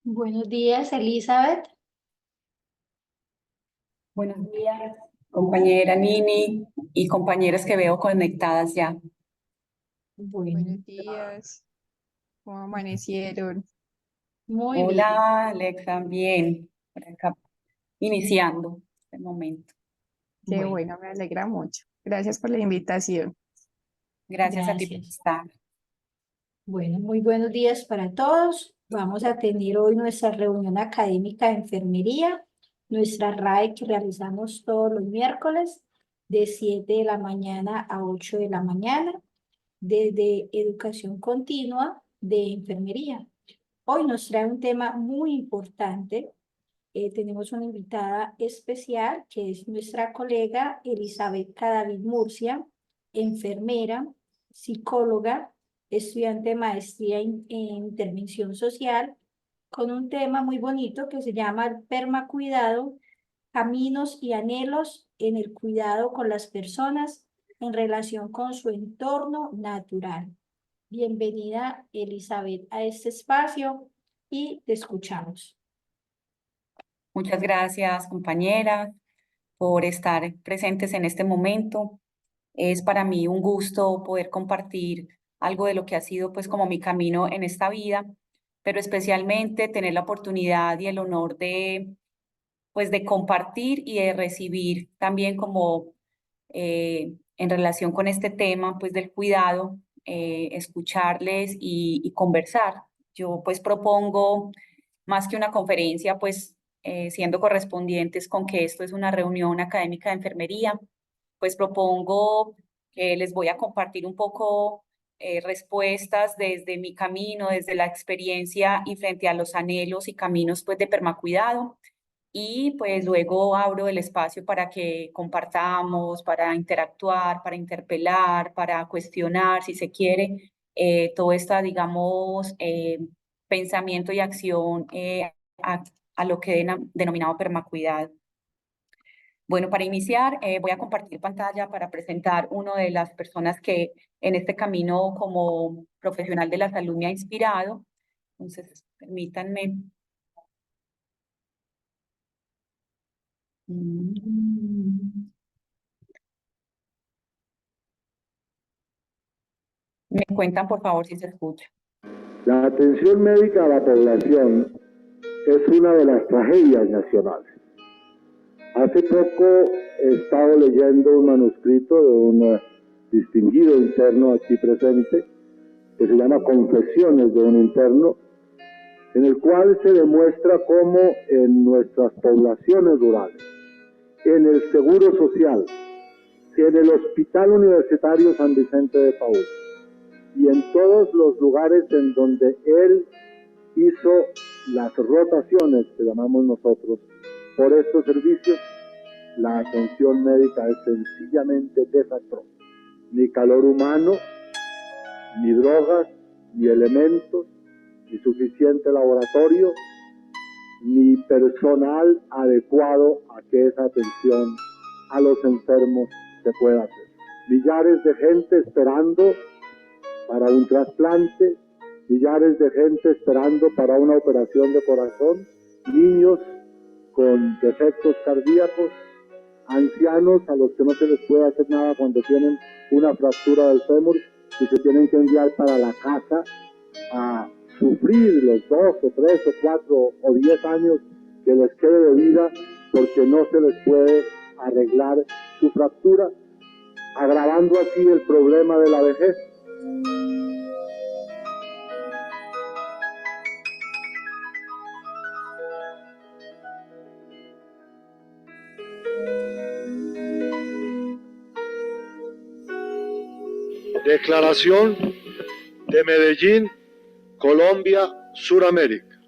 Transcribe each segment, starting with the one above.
Buenos días, Elizabeth. Buenos días, compañera Nini y compañeras que veo conectadas ya. Bueno, Buenos días, ¿cómo amanecieron? muy bien. Hola, Alexa, bien, por acá iniciando este momento. Qué Bueno, bueno, me alegra mucho. Gracias por la invitación. Gracias a ti por gracias. estar. Bueno, muy buenos días para todos. Vamos a tener hoy nuestra reunión académica de enfermería, nuestra RAE que realizamos todos los miércoles de 7 de la mañana a 8 de la mañana, desde educación continua de enfermería. Hoy nos trae un tema muy importante. Tenemos una invitada especial que es nuestra colega Elizabeth Cadavid Murcia, enfermera, psicóloga, estudiante de maestría en intervención social, con un tema muy bonito que se llama el permacuidado, caminos y anhelos en el cuidado con las personas en relación con su entorno natural. Bienvenida, Elizabeth, a este espacio y te escuchamos. Muchas gracias, compañeras, por estar presentes en este momento. Es para mí un gusto poder compartir algo de lo que ha sido pues como mi camino en esta vida, pero especialmente tener la oportunidad y el honor de pues de compartir y de recibir también como en relación con este tema pues del cuidado, escucharles y conversar. Yo pues propongo más que una conferencia, pues siendo correspondientes con que esto es una reunión académica de enfermería, pues propongo que les voy a compartir un poco respuestas desde mi camino, desde la experiencia y frente a los anhelos y caminos pues de permacuidado. Y pues luego abro el espacio para que compartamos, para interactuar, para interpelar, para cuestionar, si se quiere, todo esta, digamos, pensamiento y acción a, a lo que he denominado permacuidado. Bueno, para iniciar, voy a compartir pantalla para presentar una de las personas que en este camino como profesional de la salud me ha inspirado. Entonces, permítanme. Mm. Me cuentan, por favor, si se escucha. La atención médica a la población es una de las tragedias nacionales. Hace poco he estado leyendo un manuscrito de un distinguido interno aquí presente, que se llama Confesiones de un interno, en el cual se demuestra cómo en nuestras poblaciones rurales, en el Seguro Social, en el Hospital Universitario San Vicente de Paúl, y en todos los lugares en donde él hizo las rotaciones que llamamos nosotros por estos servicios, la atención médica es sencillamente desastrosa. Ni calor humano, ni drogas, ni elementos, ni suficiente laboratorio, ni personal adecuado a que esa atención a los enfermos se pueda hacer. Millares de gente esperando para un trasplante, millares de gente esperando para una operación de corazón, niños con defectos cardíacos, ancianos a los que no se les puede hacer nada cuando tienen una fractura del fémur y se tienen que enviar para la casa a sufrir los 2 o 3 o 4 o 10 años que les quede de vida porque no se les puede arreglar su fractura, agravando así el problema de la vejez. Declaración de Medellín, Colombia, Suramérica.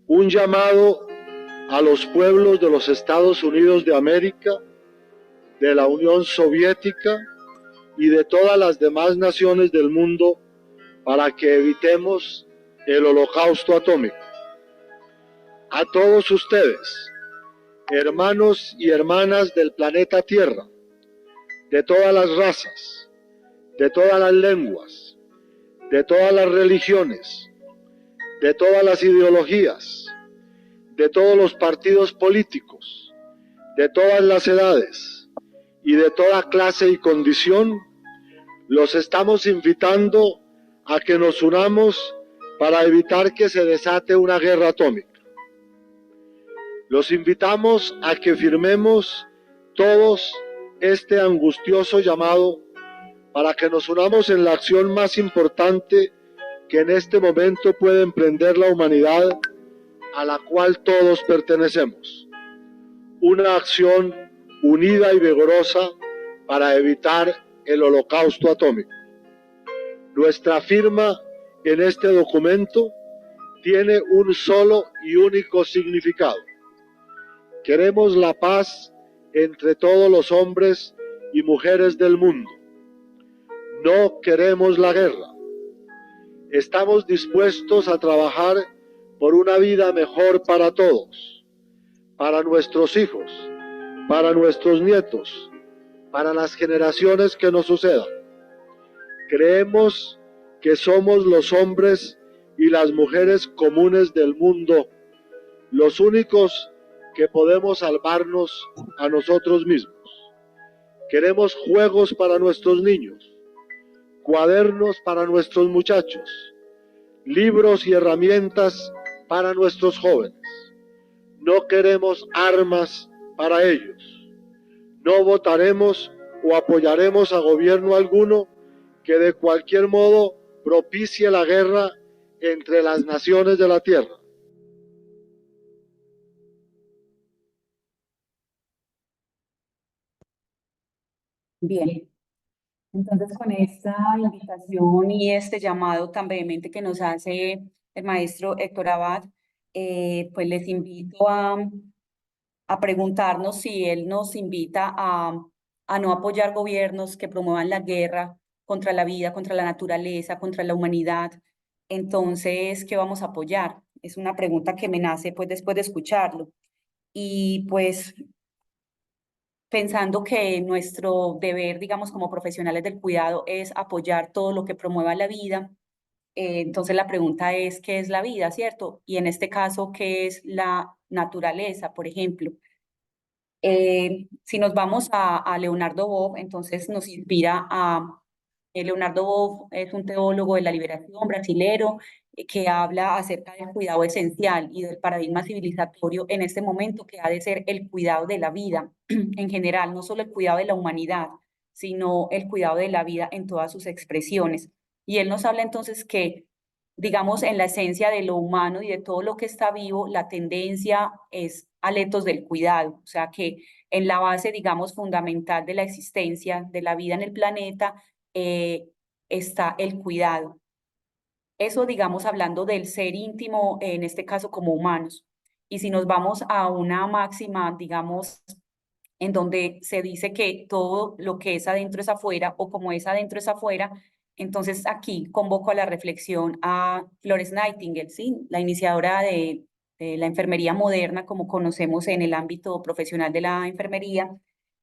Un llamado a los pueblos de los Estados Unidos de América, de la Unión Soviética y de todas las demás naciones del mundo para que evitemos el holocausto atómico. A todos ustedes, hermanos y hermanas del planeta Tierra, de todas las razas, de todas las lenguas, de todas las religiones, de todas las ideologías, de todos los partidos políticos, de todas las edades y de toda clase y condición, los estamos invitando a que nos unamos para evitar que se desate una guerra atómica. Los invitamos a que firmemos todos este angustioso llamado para que nos unamos en la acción más importante que en este momento puede emprender la humanidad, a la cual todos pertenecemos. Una acción unida y vigorosa para evitar el holocausto atómico. Nuestra firma en este documento tiene un solo y único significado. Queremos la paz entre todos los hombres y mujeres del mundo. No queremos la guerra. Estamos dispuestos a trabajar por una vida mejor para todos, para nuestros hijos, para nuestros nietos, para las generaciones que nos sucedan. Creemos que somos los hombres y las mujeres comunes del mundo los únicos que podemos salvarnos a nosotros mismos. Queremos juegos para nuestros niños, cuadernos para nuestros muchachos, libros y herramientas para nuestros jóvenes. No queremos armas para ellos. No votaremos o apoyaremos a gobierno alguno que de cualquier modo propicie la guerra entre las naciones de la tierra. Bien, entonces con esta invitación y este llamado tan vehemente que nos hace el maestro Héctor Abad, pues les invito a preguntarnos si él nos invita a no apoyar gobiernos que promuevan la guerra contra la vida, contra la naturaleza, contra la humanidad. Entonces, ¿qué vamos a apoyar? Es una pregunta que me nace pues después de escucharlo. Y pues pensando que nuestro deber, digamos, como profesionales del cuidado es apoyar todo lo que promueva la vida. Entonces la pregunta es, ¿qué es la vida, cierto? Y en este caso, ¿qué es la naturaleza, por ejemplo? Si nos vamos a Leonardo Boff, entonces nos inspira a... Leonardo Boff es un teólogo de la liberación brasilero que habla acerca del cuidado esencial y del paradigma civilizatorio en este momento que ha de ser el cuidado de la vida en general, no solo el cuidado de la humanidad, sino el cuidado de la vida en todas sus expresiones. Y él nos habla entonces que, digamos, en la esencia de lo humano y de todo lo que está vivo, la tendencia es al etos del cuidado, o sea que en la base, digamos, fundamental de la existencia de la vida en el planeta está el cuidado. Eso, digamos, hablando del ser íntimo, en este caso como humanos. Y si nos vamos a una máxima, digamos, en donde se dice que todo lo que es adentro es afuera o como es adentro es afuera, entonces aquí convoco a la reflexión a Florence Nightingale, ¿sí? La iniciadora de la enfermería moderna, como conocemos en el ámbito profesional de la enfermería,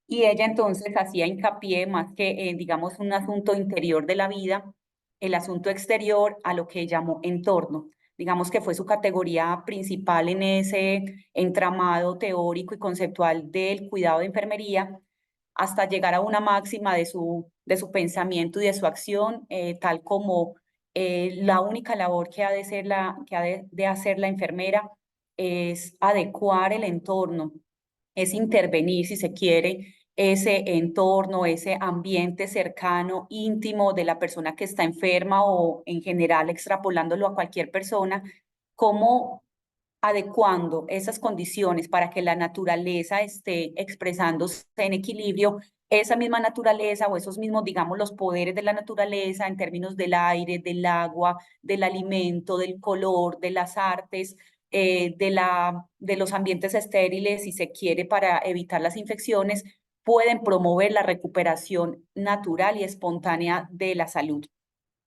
y ella entonces hacía hincapié más que, digamos, un asunto interior de la vida, el asunto exterior a lo que llamó entorno. Digamos que fue su categoría principal en ese entramado teórico y conceptual del cuidado de enfermería, hasta llegar a una máxima de su pensamiento y de su acción, tal como la única labor que ha de hacer la enfermera es adecuar el entorno, es intervenir, si se quiere, ese entorno, ese ambiente cercano, íntimo de la persona que está enferma o en general extrapolándolo a cualquier persona, como adecuando esas condiciones para que la naturaleza esté expresándose en equilibrio, esa misma naturaleza o esos mismos, digamos, los poderes de la naturaleza en términos del aire, del agua, del alimento, del color, de las artes, de los ambientes estériles, si se quiere, para evitar las infecciones, pueden promover la recuperación natural y espontánea de la salud.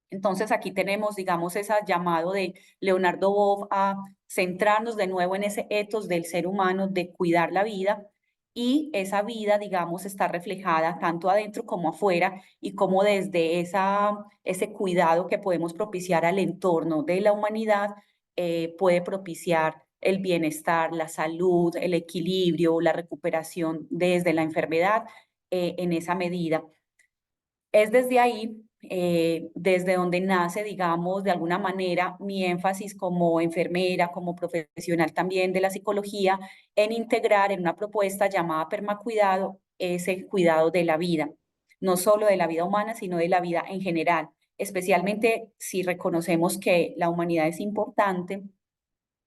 Entonces aquí tenemos, digamos, ese llamado de Leonardo Boff a centrarnos de nuevo en ese ethos del ser humano de cuidar la vida, y esa vida, digamos, está reflejada tanto adentro como afuera, y como desde ese cuidado que podemos propiciar al entorno de la humanidad, puede propiciar el bienestar, la salud, el equilibrio, la recuperación desde la enfermedad en esa medida. Es desde ahí, desde donde nace, digamos, de alguna manera mi énfasis como enfermera, como profesional también de la psicología, en integrar en una propuesta llamada permacuidado ese cuidado de la vida, no solo de la vida humana, sino de la vida en general, especialmente si reconocemos que la humanidad es importante,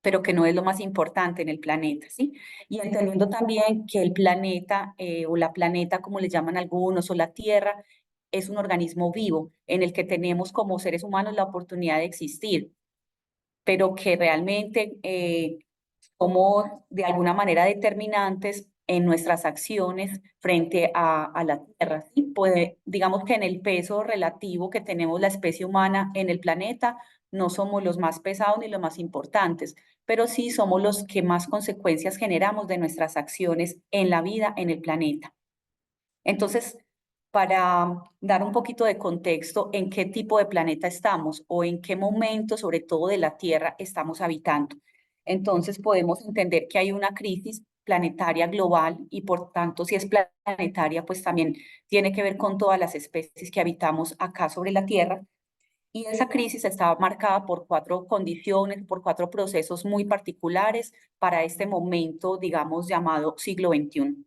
pero que no es lo más importante en el planeta, ¿sí? Y entendiendo también que el planeta o la planeta, como le llaman algunos, o la Tierra, es un organismo vivo en el que tenemos como seres humanos la oportunidad de existir, pero que realmente somos de alguna manera determinantes en nuestras acciones frente a la Tierra, ¿sí? Digamos que en el peso relativo que tenemos la especie humana en el planeta, no somos los más pesados ni los más importantes, pero sí somos los que más consecuencias generamos de nuestras acciones en la vida en el planeta. Entonces, para dar un poquito de contexto en qué tipo de planeta estamos o en qué momento, sobre todo de la Tierra, estamos habitando. Entonces, podemos entender que hay una crisis planetaria global y por tanto, si es planetaria, pues también tiene que ver con todas las especies que habitamos acá sobre la Tierra. Y esa crisis está marcada por 4 condiciones, por 4 procesos muy particulares para este momento, digamos, llamado siglo XXI.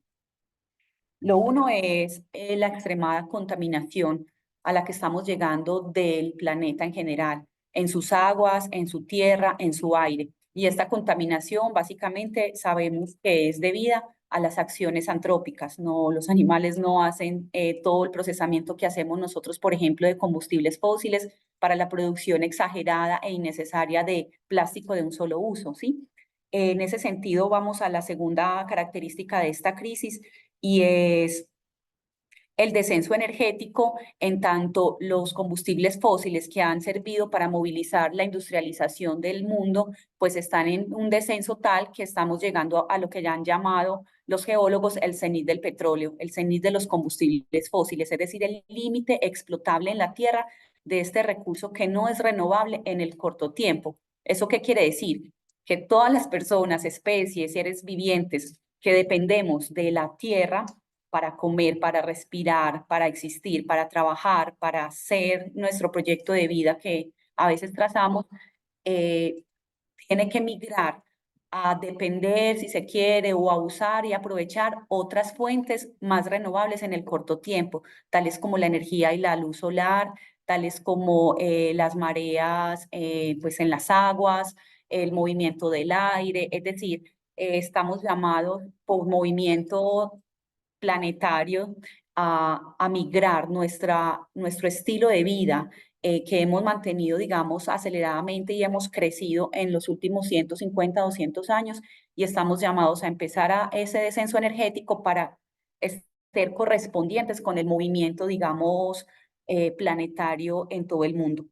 Lo uno es la extremada contaminación a la que estamos llegando del planeta en general, en sus aguas, en su tierra, en su aire. Y esta contaminación básicamente sabemos que es debida a las acciones antrópicas. No, los animales no hacen todo el procesamiento que hacemos nosotros, por ejemplo, de combustibles fósiles para la producción exagerada e innecesaria de plástico de un solo uso, ¿sí? En ese sentido, vamos a la segunda característica de esta crisis y es el descenso energético en tanto los combustibles fósiles que han servido para movilizar la industrialización del mundo, pues están en un descenso tal que estamos llegando a lo que ya han llamado los geólogos el cenit del petróleo, el cenit de los combustibles fósiles, es decir, el límite explotable en la tierra de este recurso que no es renovable en el corto tiempo. ¿Eso qué quiere decir? Que todas las personas, especies, seres vivientes que dependemos de la tierra para comer, para respirar, para existir, para trabajar, para hacer nuestro proyecto de vida que a veces trazamos, eh, tiene que migrar a depender, si se quiere, o a usar y aprovechar otras fuentes más renovables en el corto tiempo, tales como la energía y la luz solar, tales como las mareas pues en las aguas, el movimiento del aire, es decir, estamos llamados por movimiento planetario a migrar nuestro estilo de vida que hemos mantenido, digamos, aceleradamente y hemos crecido en los últimos 150, 200 años y estamos llamados a empezar a ese descenso energético para ser correspondientes con el movimiento, digamos, planetario en todo el mundo.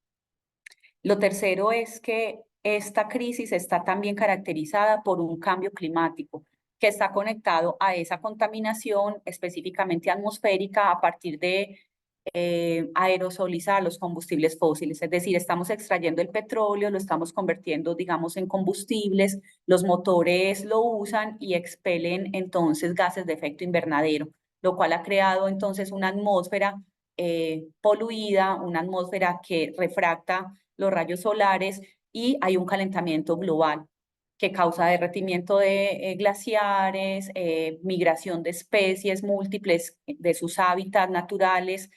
Lo tercero es que esta crisis está también caracterizada por un cambio climático que está conectado a esa contaminación específicamente atmosférica a partir de aerosolizar los combustibles fósiles. Es decir, estamos extrayendo el petróleo, lo estamos convirtiendo, digamos, en combustibles, los motores lo usan y expelen entonces gases de efecto invernadero, lo cual ha creado entonces una atmósfera poluida, una atmósfera que refracta los rayos solares y hay un calentamiento global que causa derretimiento de glaciares, migración de especies múltiples de sus hábitats naturales,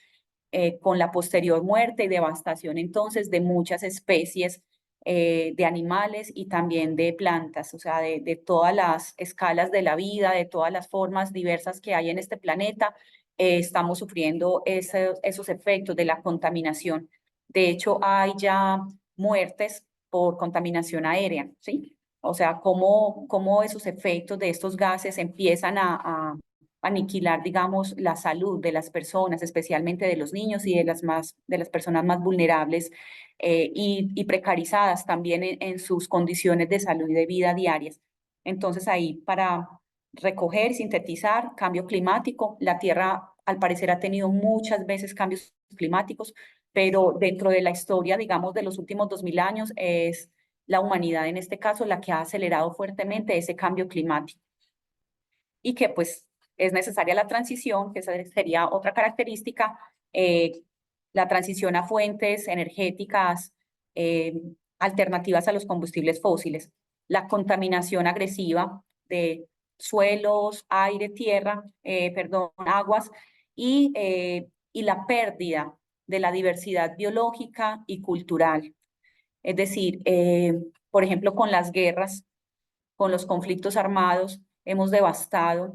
con la posterior muerte y devastación entonces de muchas especies de animales y también de plantas, o sea, de todas las escalas de la vida, de todas las formas diversas que hay en este planeta, estamos sufriendo esos efectos de la contaminación. De hecho, hay ya muertes por contaminación aérea, ¿sí? O sea, cómo esos efectos de estos gases empiezan a aniquilar, digamos, la salud de las personas, especialmente de los niños y de las personas más vulnerables y precarizadas también en sus condiciones de salud y de vida diarias. Entonces, ahí para recoger, sintetizar, cambio climático, la Tierra al parecer ha tenido muchas veces cambios climáticos, pero dentro de la historia, digamos, de los últimos 2000 años es la humanidad en este caso la que ha acelerado fuertemente ese cambio climático. Y que pues es necesaria la transición, que esa sería otra característica, la transición a fuentes energéticas alternativas a los combustibles fósiles, la contaminación agresiva de suelos, aire, tierra, aguas, y la pérdida de la diversidad biológica y cultural. Es decir, por ejemplo, con las guerras, con los conflictos armados, hemos devastado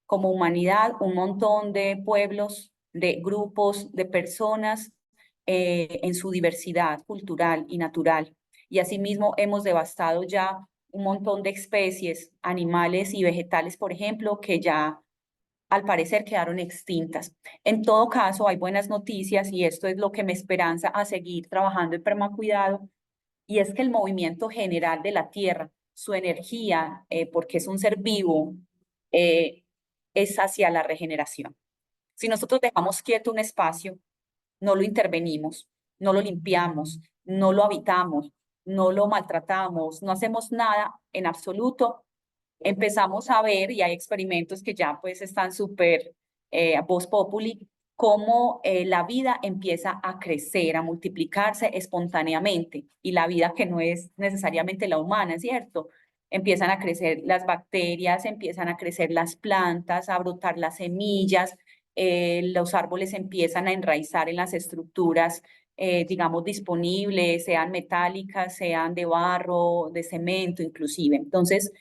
como humanidad un montón de pueblos, de grupos, de personas en su diversidad cultural y natural. Y asimismo hemos devastado ya un montón de especies, animales y vegetales, por ejemplo, que ya al parecer quedaron extintas. En todo caso, hay buenas noticias y esto es lo que me esperanza a seguir trabajando en permacuidado, y es que el movimiento general de la Tierra, su energía, porque es un ser vivo, es hacia la regeneración. Si nosotros dejamos quieto un espacio, no lo intervenimos, no lo limpiamos, no lo habitamos, no lo maltratamos, no hacemos nada en absoluto, empezamos a ver, y hay experimentos que ya pues están súper voz populi, cómo la vida empieza a crecer, a multiplicarse espontáneamente, y la vida que no es necesariamente la humana, ¿cierto? Empiezan a crecer las bacterias, empiezan a crecer las plantas, a brotar las semillas, los árboles empiezan a enraizar en las estructuras, digamos, disponibles, sean metálicas, sean de barro, de cemento inclusive. Entonces,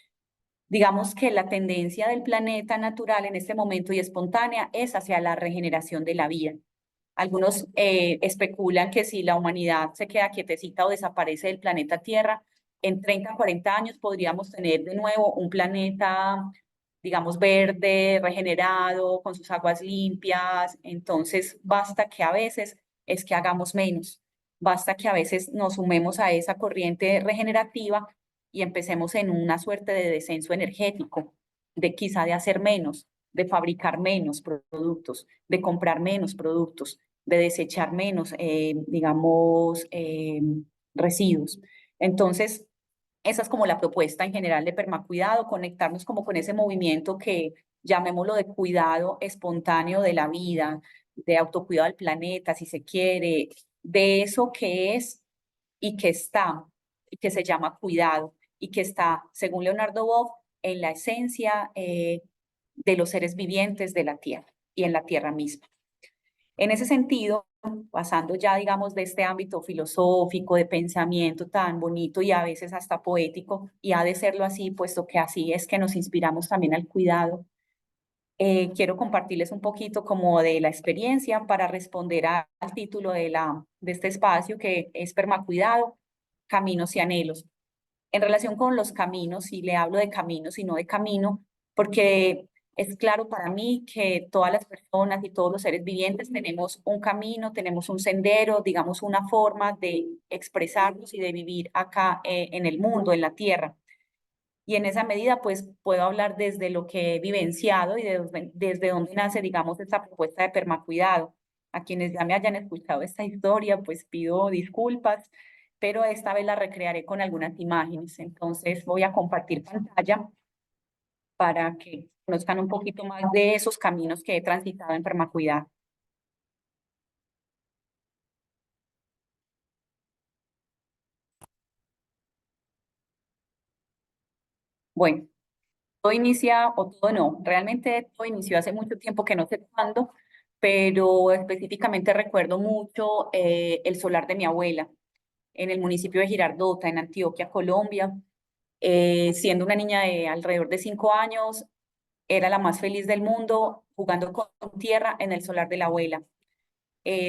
digamos que la tendencia del planeta natural en este momento y espontánea es hacia la regeneración de la vida. Algunos especulan que si la humanidad se queda quietecita o desaparece del planeta Tierra, en 30, 40 años podríamos tener de nuevo un planeta, digamos, verde, regenerado, con sus aguas limpias. Entonces, basta que a veces es que hagamos menos. Basta que a veces nos sumemos a esa corriente regenerativa y empecemos en una suerte de descenso energético, de quizá de hacer menos, de fabricar menos productos, de comprar menos productos, de desechar menos, digamos, residuos. Entonces, esa es como la propuesta en general de permacuidado, conectarnos como con ese movimiento que llamémoslo de cuidado espontáneo de la vida, de autocuidado del planeta, si se quiere, de eso que es y que está, y que se llama cuidado, y que está, según Leonardo Boff, en la esencia de los seres vivientes de la Tierra y en la Tierra misma. En ese sentido, pasando ya, digamos, de este ámbito filosófico, de pensamiento tan bonito y a veces hasta poético, y ha de serlo así, puesto que así es que nos inspiramos también al cuidado, quiero compartirles un poquito como de la experiencia para responder al título de este espacio, que es Permacuidado, Caminos y Anhelos. En relación con los caminos, y le hablo de caminos y no de camino, porque es claro para mí que todas las personas y todos los seres vivientes tenemos un camino, tenemos un sendero, digamos una forma de expresarnos y de vivir acá en el mundo, en la tierra. Y en esa medida, pues puedo hablar desde lo que he vivenciado y desde donde nace, digamos, esta propuesta de permacuidado. A quienes ya me hayan escuchado esta historia, pues pido disculpas, pero esta vez la recrearé con algunas imágenes. Entonces voy a compartir pantalla para que conozcan un poquito más de esos caminos que he transitado en permacuidado. Bueno, todo inicia, o todo no, realmente todo inició hace mucho tiempo, que no sé cuándo, pero específicamente recuerdo mucho el solar de mi abuela en el municipio de Girardota, en Antioquia, Colombia. Siendo una niña de alrededor de 5 años, era la más feliz del mundo jugando con tierra en el solar de la abuela.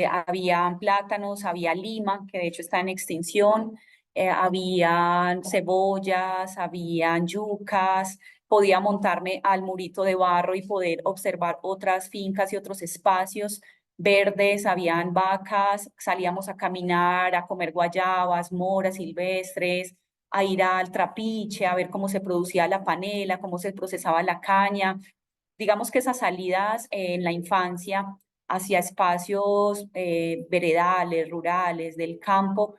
Había plátanos, había lima, que de hecho está en extinción, habían cebollas, habían yucas, podía montarme al murito de barro y poder observar otras fincas y otros espacios verdes, habían vacas, salíamos a caminar, a comer guayabas, moras silvestres, a ir al trapiche, a ver cómo se producía la panela, cómo se procesaba la caña. Digamos que esas salidas en la infancia hacia espacios veredales, rurales, del campo,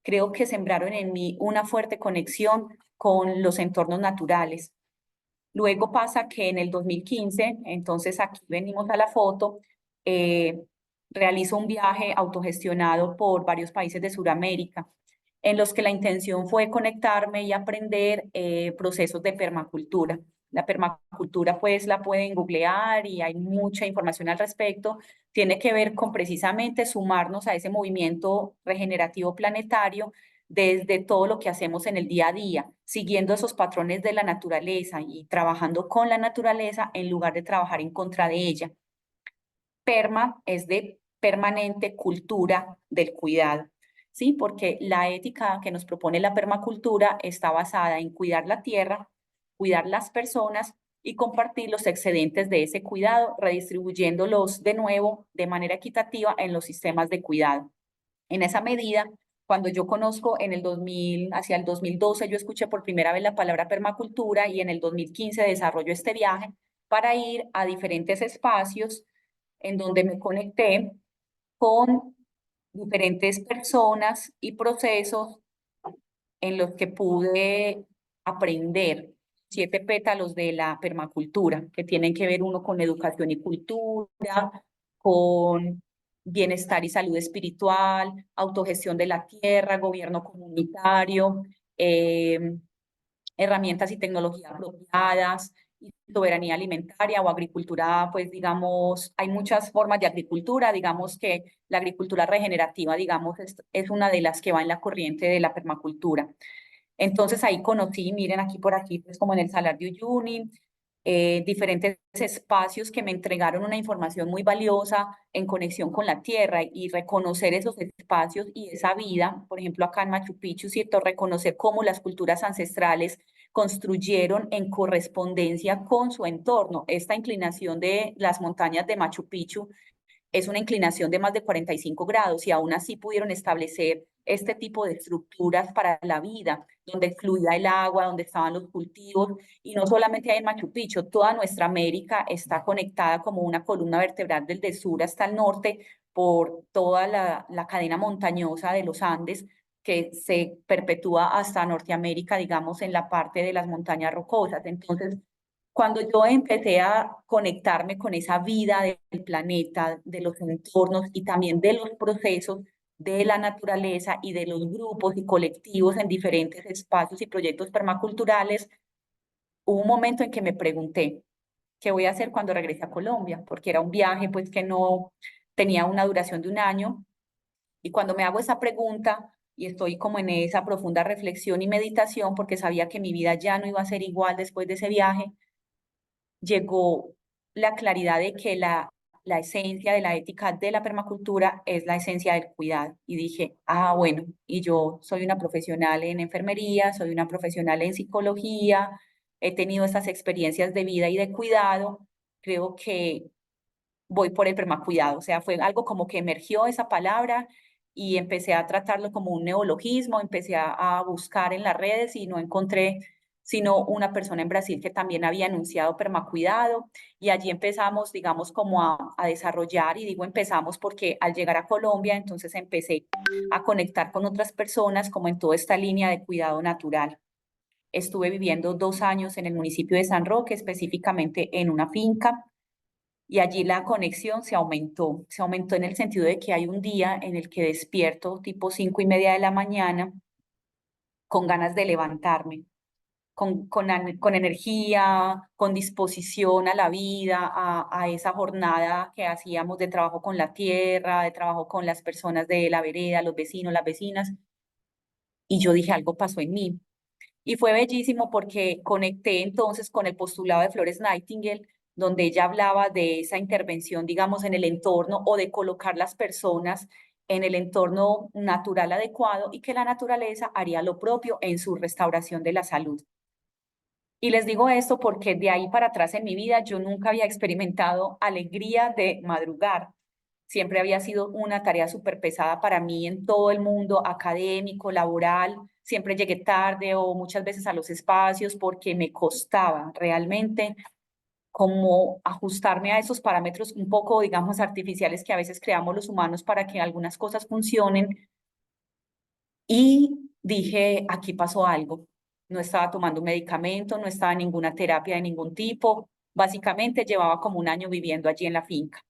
creo que sembraron en mí una fuerte conexión con los entornos naturales. Luego pasa que en el 2015, entonces aquí venimos a la foto, realizo un viaje autogestionado por varios países de Sudamérica, en los que la intención fue conectarme y aprender procesos de permacultura. La permacultura pues la pueden googlear y hay mucha información al respecto. Tiene que ver con precisamente sumarnos a ese movimiento regenerativo planetario desde todo lo que hacemos en el día a día, siguiendo esos patrones de la naturaleza y trabajando con la naturaleza en lugar de trabajar en contra de ella. Perma es de permanente cultura del cuidado, ¿sí? Porque la ética que nos propone la permacultura está basada en cuidar la tierra, cuidar las personas y compartir los excedentes de ese cuidado, redistribuyéndolos de nuevo de manera equitativa en los sistemas de cuidado. En esa medida, cuando yo conozco en el 2000, hacia el 2012, yo escuché por primera vez la palabra permacultura y en el 2015 desarrollo este viaje para ir a diferentes espacios en donde me conecté con diferentes personas y procesos en los que pude aprender 7 pétalos de la permacultura, que tienen que ver uno con educación y cultura, con bienestar y salud espiritual, autogestión de la tierra, gobierno comunitario, herramientas y tecnologías apropiadas, y soberanía alimentaria o agricultura, pues digamos, hay muchas formas de agricultura, digamos que la agricultura regenerativa, digamos, es una de las que va en la corriente de la permacultura. Entonces ahí conocí, miren aquí por aquí, pues como en el Salar de Uyuni, diferentes espacios que me entregaron una información muy valiosa en conexión con la tierra y reconocer esos espacios y esa vida, por ejemplo acá en Machu Picchu, ¿cierto? Reconocer cómo las culturas ancestrales construyeron en correspondencia con su entorno. Esta inclinación de las montañas de Machu Picchu es una inclinación de más de 45 grados y aún así pudieron establecer este tipo de estructuras para la vida, donde fluía el agua, donde estaban los cultivos, y no solamente hay en Machu Picchu, toda nuestra América está conectada como una columna vertebral desde el sur hasta el norte por toda la cadena montañosa de los Andes, que se perpetúa hasta Norteamérica, digamos, en la parte de las montañas rocosas. Entonces, cuando yo empecé a conectarme con esa vida del planeta, de los entornos y también de los procesos de la naturaleza y de los grupos y colectivos en diferentes espacios y proyectos permaculturales, hubo un momento en que me pregunté, ¿qué voy a hacer cuando regrese a Colombia? Porque era un viaje pues que no tenía una duración de un año. Y cuando me hago esa pregunta y estoy como en esa profunda reflexión y meditación, porque sabía que mi vida ya no iba a ser igual después de ese viaje, llegó la claridad de que la esencia de la ética de la permacultura es la esencia del cuidado. Y dije, ah, bueno, y yo soy una profesional en enfermería, soy una profesional en psicología, he tenido estas experiencias de vida y de cuidado, creo que voy por el permacuidado. O sea, fue algo como que emergió esa palabra y empecé a tratarlo como un neologismo, empecé a buscar en las redes y no encontré sino una persona en Brasil que también había anunciado permacuidado y allí empezamos, digamos, como a desarrollar, y digo empezamos porque al llegar a Colombia, entonces empecé a conectar con otras personas como en toda esta línea de cuidado natural. Estuve viviendo 2 años en el municipio de San Roque, específicamente en una finca, y allí la conexión se aumentó en el sentido de que hay un día en el que despierto tipo 5:30 de la mañana con ganas de levantarme, con energía, con disposición a la vida, a esa jornada que hacíamos de trabajo con la tierra, de trabajo con las personas de la vereda, los vecinos, las vecinas. Y yo dije, algo pasó en mí. Y fue bellísimo porque conecté entonces con el postulado de Florence Nightingale, donde ella hablaba de esa intervención, digamos, en el entorno o de colocar las personas en el entorno natural adecuado y que la naturaleza haría lo propio en su restauración de la salud. Y les digo esto porque de ahí para atrás en mi vida yo nunca había experimentado alegría de madrugar. Siempre había sido una tarea súper pesada para mí en todo el mundo académico, laboral. Siempre llegué tarde o muchas veces a los espacios porque me costaba realmente como ajustarme a esos parámetros un poco, digamos, artificiales que a veces creamos los humanos para que algunas cosas funcionen. Y dije, aquí pasó algo. No estaba tomando un medicamento, no estaba en ninguna terapia de ningún tipo. Básicamente llevaba como un año viviendo allí en la finca.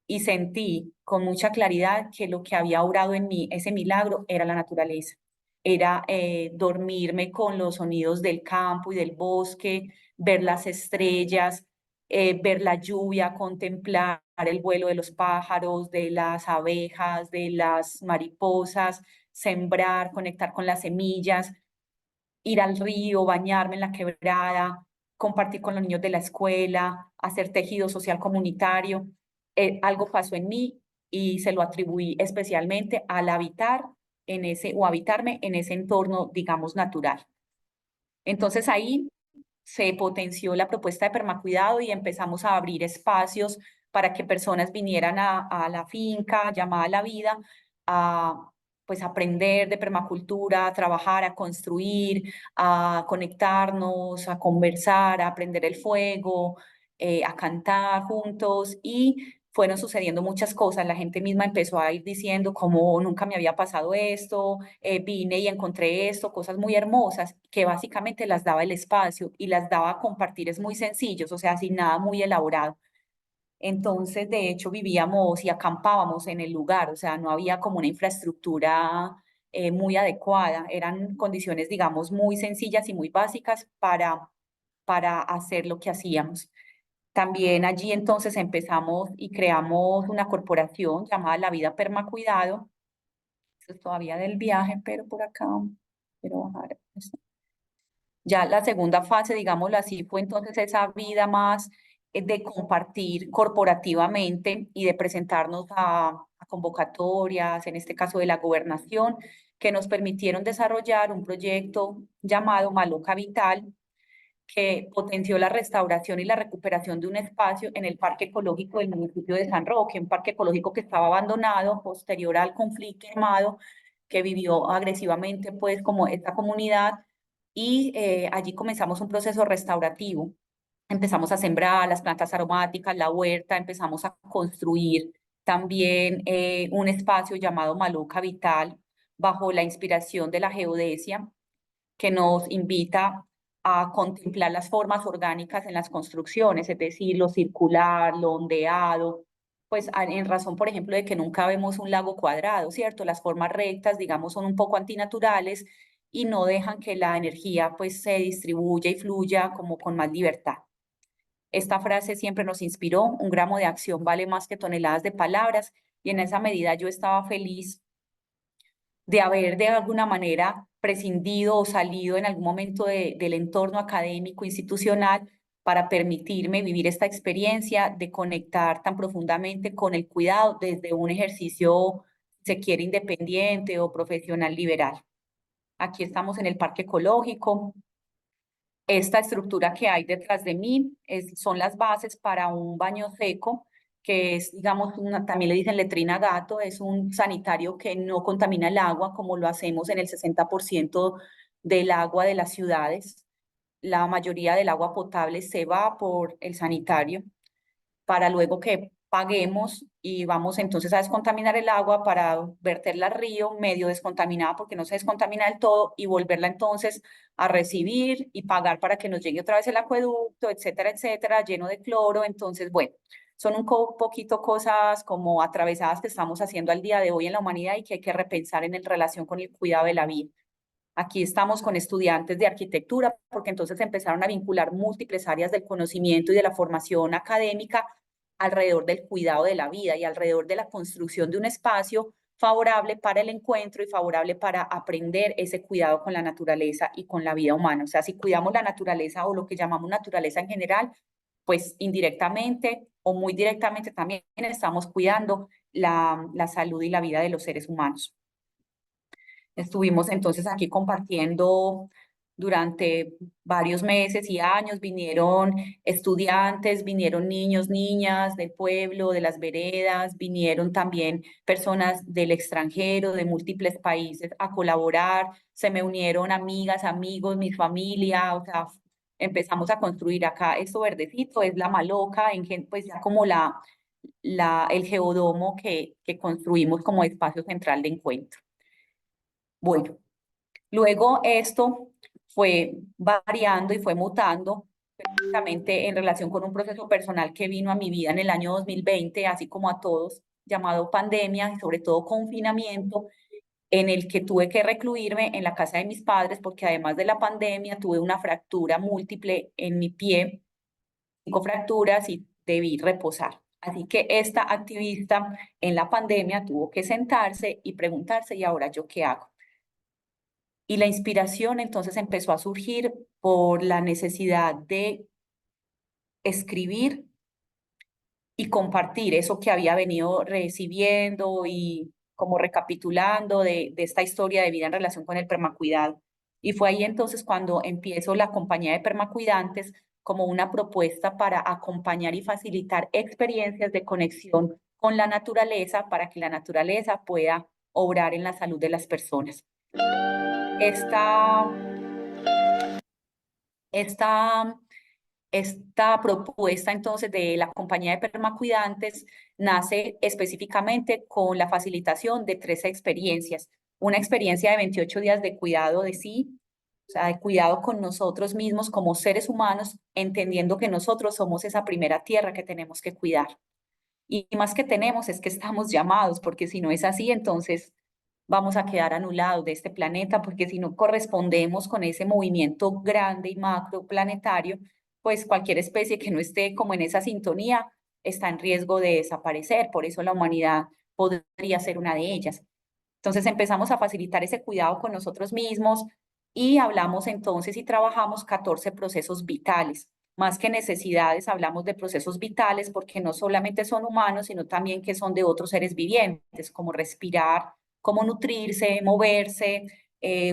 Y sentí con mucha claridad que lo que había obrado en mí, ese milagro, era la naturaleza. Era dormirme con los sonidos del campo y del bosque, ver las estrellas, ver la lluvia, contemplar el vuelo de los pájaros, de las abejas, de las mariposas, sembrar, conectar con las semillas, ir al río, bañarme en la quebrada, compartir con los niños de la escuela, hacer tejido social comunitario. Algo pasó en mí y se lo atribuí especialmente al habitar en ese o habitarme en ese entorno, digamos, natural. Entonces ahí se potenció la propuesta de permacuidado y empezamos a abrir espacios para que personas vinieran a la finca llamada La Vida a pues aprender de permacultura, a trabajar, a construir, a conectarnos, a conversar, a aprender el fuego, a cantar juntos y fueron sucediendo muchas cosas. La gente misma empezó a ir diciendo como nunca me había pasado esto, vine y encontré esto, cosas muy hermosas que básicamente las daba el espacio y las daba a compartir, es muy sencillos, o sea, sin nada muy elaborado. Entonces, de hecho, vivíamos y acampábamos en el lugar, o sea, no había como una infraestructura muy adecuada, eran condiciones, digamos, muy sencillas y muy básicas para hacer lo que hacíamos. También allí entonces empezamos y creamos una corporación llamada La Vida Permacuidado. Eso es todavía del viaje, pero por acá quiero bajar. Eso. Ya la segunda fase, digámoslo así, fue entonces esa vida más de compartir corporativamente y de presentarnos a convocatorias, en este caso de la gobernación, que nos permitieron desarrollar un proyecto llamado Maloca Vital, que potenció la restauración y la recuperación de un espacio en el Parque Ecológico del municipio de San Roque, un parque ecológico que estaba abandonado posterior al conflicto armado que vivió agresivamente pues como esta comunidad y allí comenzamos un proceso restaurativo. Empezamos a sembrar las plantas aromáticas, la huerta, empezamos a construir también un espacio llamado Maloca Vital bajo la inspiración de la geodesia que nos invita a contemplar las formas orgánicas en las construcciones, es decir, lo circular, lo ondeado, pues en razón, por ejemplo, de que nunca vemos un lago cuadrado, ¿cierto? Las formas rectas, digamos, son un poco antinaturales y no dejan que la energía pues se distribuya y fluya como con más libertad. Esta frase siempre nos inspiró, un gramo de acción vale más que toneladas de palabras, y en esa medida yo estaba feliz de haber de alguna manera prescindido o salido en algún momento del entorno académico institucional para permitirme vivir esta experiencia de conectar tan profundamente con el cuidado desde un ejercicio, si se quiere, independiente o profesional liberal. Aquí estamos en el Parque Ecológico. Esta estructura que hay detrás de mí son las bases para un baño seco, que es, digamos, también le dicen letrina gato, es un sanitario que no contamina el agua como lo hacemos en el 60% del agua de las ciudades. La mayoría del agua potable se va por el sanitario para luego que paguemos y vamos entonces a descontaminar el agua para verterla al río, medio descontaminada porque no se descontamina del todo y volverla entonces a recibir y pagar para que nos llegue otra vez el acueducto, etcétera, etcétera, lleno de cloro. Entonces, bueno, son un poquito cosas como atravesadas que estamos haciendo al día de hoy en la humanidad y que hay que repensar en relación con el cuidado de la vida. Aquí estamos con estudiantes de arquitectura, porque entonces empezaron a vincular múltiples áreas del conocimiento y de la formación académica alrededor del cuidado de la vida y alrededor de la construcción de un espacio favorable para el encuentro y favorable para aprender ese cuidado con la naturaleza y con la vida humana. O sea, si cuidamos la naturaleza o lo que llamamos naturaleza en general, pues indirectamente o muy directamente también estamos cuidando la salud y la vida de los seres humanos. Estuvimos entonces aquí compartiendo durante varios meses y años, vinieron estudiantes, vinieron niños, niñas del pueblo, de las veredas, vinieron también personas del extranjero, de múltiples países a colaborar, se me unieron amigas, amigos, mi familia, o sea, empezamos a construir acá esto verdecito, es la Maloca, pues ya como el geodomo que construimos como espacio central de encuentro. Bueno, luego esto fue variando y fue mutando precisamente en relación con un proceso personal que vino a mi vida en el año 2020, así como a todos, llamado pandemia y sobre todo confinamiento, en el que tuve que recluirme en la casa de mis padres porque además de la pandemia tuve una fractura múltiple en mi pie, 5 fracturas y debí reposar. Así que esta activista en la pandemia tuvo que sentarse y preguntarse, ¿y ahora yo qué hago? Y la inspiración entonces empezó a surgir por la necesidad de escribir y compartir eso que había venido recibiendo y como recapitulando de esta historia de vida en relación con el permacuidado. Y fue ahí entonces cuando empiezo la compañía de permacuidantes como una propuesta para acompañar y facilitar experiencias de conexión con la naturaleza para que la naturaleza pueda obrar en la salud de las personas. Esta Esta propuesta entonces de la compañía de permacuidantes nace específicamente con la facilitación de 3 experiencias. Una experiencia de 28 días de cuidado de sí, o sea, de cuidado con nosotros mismos como seres humanos, entendiendo que nosotros somos esa primera tierra que tenemos que cuidar. Y más que tenemos es que estamos llamados, porque si no es así, entonces vamos a quedar anulados de este planeta, porque si no correspondemos con ese movimiento grande y macro planetario, pues cualquier especie que no esté como en esa sintonía está en riesgo de desaparecer. Por eso la humanidad podría ser una de ellas. Entonces empezamos a facilitar ese cuidado con nosotros mismos y hablamos entonces y trabajamos 14 procesos vitales. Más que necesidades, hablamos de procesos vitales porque no solamente son humanos, sino también que son de otros seres vivientes, como respirar, como nutrirse, moverse,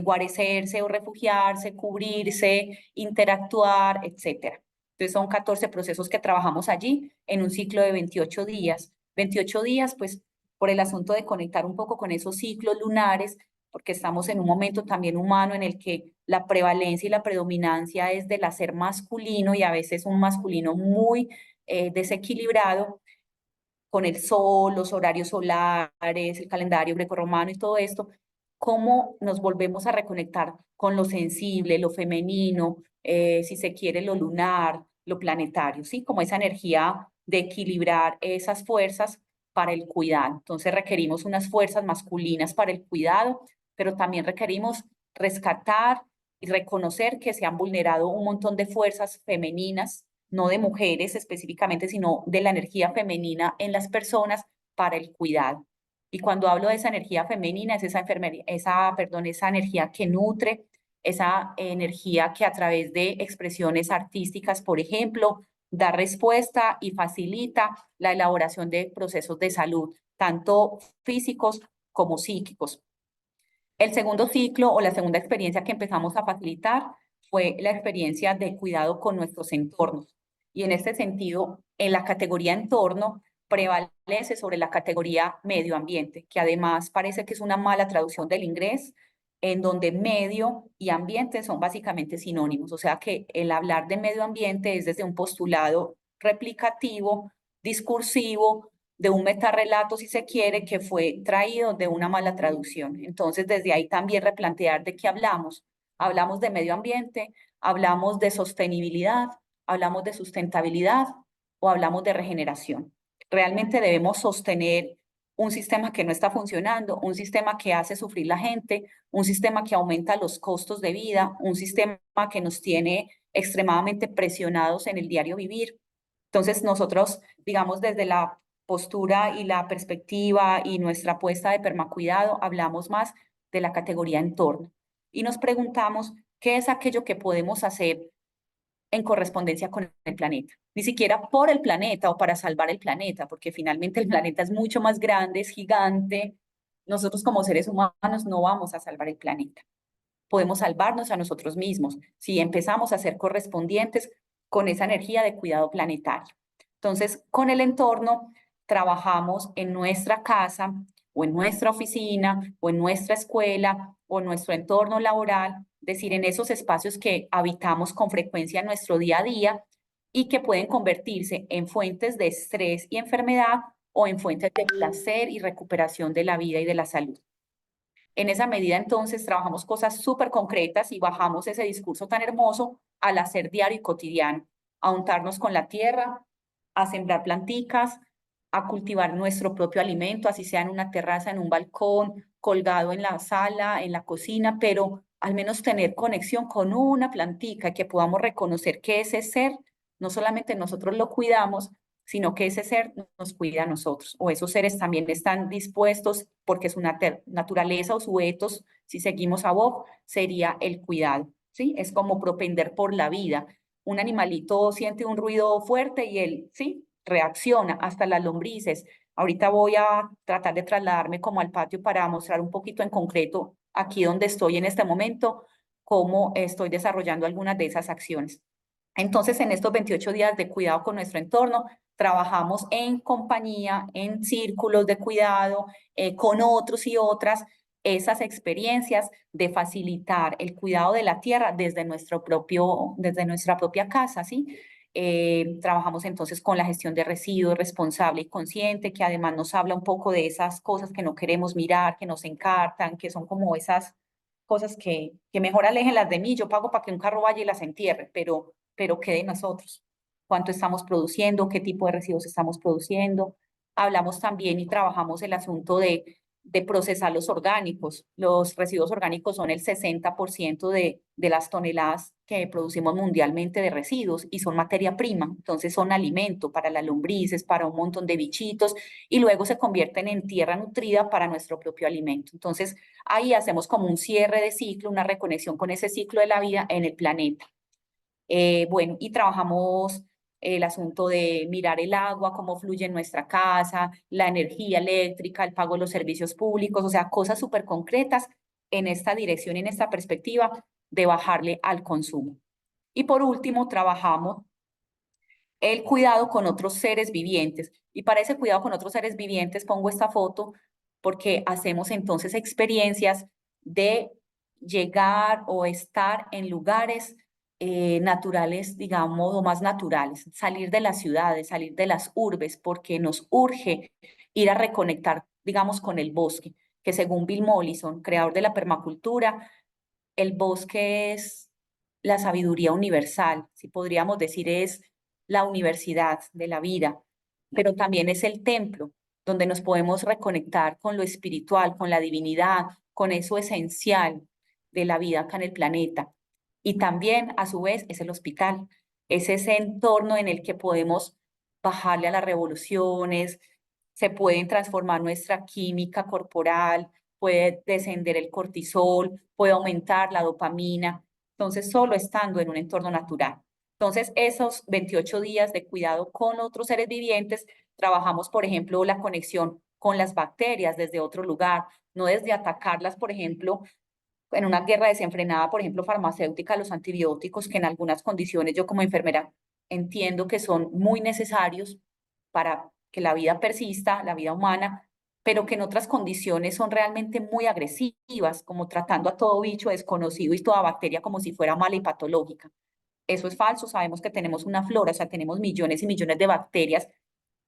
guarecerse o refugiarse, cubrirse, interactuar, etc. Entonces son 14 procesos que trabajamos allí en un ciclo de 28 días. 28 días, pues por el asunto de conectar un poco con esos ciclos lunares, porque estamos en un momento también humano en el que la prevalencia y la predominancia es del hacer masculino y a veces un masculino muy desequilibrado con el sol, los horarios solares, el calendario grecorromano y todo esto, cómo nos volvemos a reconectar con lo sensible, lo femenino, si se quiere, lo lunar, lo planetario, ¿sí? Como esa energía de equilibrar esas fuerzas para el cuidado. Entonces requerimos unas fuerzas masculinas para el cuidado, pero también requerimos rescatar y reconocer que se han vulnerado un montón de fuerzas femeninas, no de mujeres específicamente, sino de la energía femenina en las personas para el cuidado. Y cuando hablo de esa energía femenina, es esa energía que nutre, esa energía que a través de expresiones artísticas, por ejemplo, da respuesta y facilita la elaboración de procesos de salud, tanto físicos como psíquicos. El segundo ciclo o la segunda experiencia que empezamos a facilitar fue la experiencia de cuidado con nuestros entornos. Y en este sentido, en la categoría entorno prevalece sobre la categoría medio ambiente, que además parece que es una mala traducción del inglés, en donde medio y ambiente son básicamente sinónimos. O sea que el hablar de medio ambiente es desde un postulado replicativo, discursivo, de un metarrelato, si se quiere, que fue traído de una mala traducción. Entonces, desde ahí también replantear de qué hablamos. Hablamos de medio ambiente, hablamos de sostenibilidad, hablamos de sustentabilidad o hablamos de regeneración. Realmente debemos sostener un sistema que no está funcionando, un sistema que hace sufrir la gente, un sistema que aumenta los costos de vida, un sistema que nos tiene extremadamente presionados en el diario vivir. Entonces, nosotros, digamos, desde la postura y la perspectiva y nuestra apuesta de permacuidado, hablamos más de la categoría entorno y nos preguntamos qué es aquello que podemos hacer en correspondencia con el planeta. Ni siquiera por el planeta o para salvar el planeta, porque finalmente el planeta es mucho más grande, es gigante. Nosotros como seres humanos no vamos a salvar el planeta. Podemos salvarnos a nosotros mismos si empezamos a ser correspondientes con esa energía de cuidado planetario. Entonces, con el entorno trabajamos en nuestra casa o en nuestra oficina o en nuestra escuela o en nuestro entorno laboral, es decir, en esos espacios que habitamos con frecuencia en nuestro día a día y que pueden convertirse en fuentes de estrés y enfermedad o en fuentes de placer y recuperación de la vida y de la salud. En esa medida, entonces, trabajamos cosas súper concretas y bajamos ese discurso tan hermoso al hacer diario y cotidiano, a untarnos con la tierra, a sembrar planticas, a cultivar nuestro propio alimento, así sea en una terraza, en un balcón, colgado en la sala, en la cocina, pero al menos tener conexión con una plantica, que podamos reconocer que ese ser, no solamente nosotros lo cuidamos, sino que ese ser nos cuida a nosotros, o esos seres también están dispuestos, porque su naturaleza o su ethos, si seguimos a Bob, sería el cuidado, ¿sí? Es como propender por la vida. Un animalito siente un ruido fuerte y él, ¿sí? Reacciona, hasta las lombrices. Ahorita voy a tratar de trasladarme como al patio para mostrar un poquito en concreto, aquí donde estoy en este momento, cómo estoy desarrollando algunas de esas acciones. Entonces, en estos 28 días de cuidado con nuestro entorno, trabajamos en compañía, en círculos de cuidado, con otros y otras, esas experiencias de facilitar el cuidado de la tierra desde desde nuestra propia casa, ¿sí? Trabajamos entonces con la gestión de residuos responsable y consciente, que además nos habla un poco de esas cosas que no queremos mirar, que nos encartan, que son como esas cosas que mejor aléjenlas de mí. Yo pago para que un carro vaya y las entierre, pero ¿qué de nosotros? ¿Cuánto estamos produciendo? ¿Qué tipo de residuos estamos produciendo? Hablamos también y trabajamos el asunto de procesar los orgánicos. Los residuos orgánicos son el 60% de las toneladas que producimos mundialmente de residuos y son materia prima. Entonces son alimento para las lombrices, para un montón de bichitos y luego se convierten en tierra nutrida para nuestro propio alimento. Entonces ahí hacemos como un cierre de ciclo, una reconexión con ese ciclo de la vida en el planeta. Bueno, y trabajamos el asunto de mirar el agua, cómo fluye en nuestra casa, la energía eléctrica, el pago de los servicios públicos, o sea, cosas súper concretas en esta dirección y en esta perspectiva de bajarle al consumo. Y por último, trabajamos el cuidado con otros seres vivientes. Y para ese cuidado con otros seres vivientes pongo esta foto porque hacemos entonces experiencias de llegar o estar en lugares naturales, digamos, o más naturales, salir de las ciudades, salir de las urbes, porque nos urge ir a reconectar, digamos, con el bosque, que según Bill Mollison, creador de la permacultura, el bosque es la sabiduría universal, si podríamos decir es la universidad de la vida, pero también es el templo donde nos podemos reconectar con lo espiritual, con la divinidad, con eso esencial de la vida acá en el planeta. Y también, a su vez, es el hospital, es ese entorno en el que podemos bajarle a las revoluciones, se pueden transformar nuestra química corporal, puede descender el cortisol, puede aumentar la dopamina. Entonces, solo estando en un entorno natural. Entonces, esos 28 días de cuidado con otros seres vivientes, trabajamos, por ejemplo, la conexión con las bacterias desde otro lugar, no desde atacarlas, por ejemplo, en una guerra desenfrenada, por ejemplo, farmacéutica, los antibióticos, que en algunas condiciones yo como enfermera entiendo que son muy necesarios para que la vida persista, la vida humana, pero que en otras condiciones son realmente muy agresivas, como tratando a todo bicho desconocido y toda bacteria como si fuera mala y patológica. Eso es falso, sabemos que tenemos una flora, o sea, tenemos millones y millones de bacterias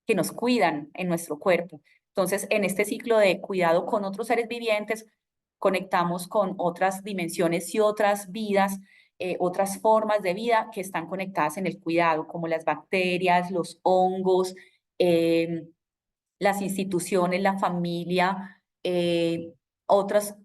que nos cuidan en nuestro cuerpo. Entonces, en este ciclo de cuidado con otros seres vivientes, conectamos con otras dimensiones y otras vidas, otras formas de vida que están conectadas en el cuidado, como las bacterias, los hongos, eh, las instituciones, la familia, otros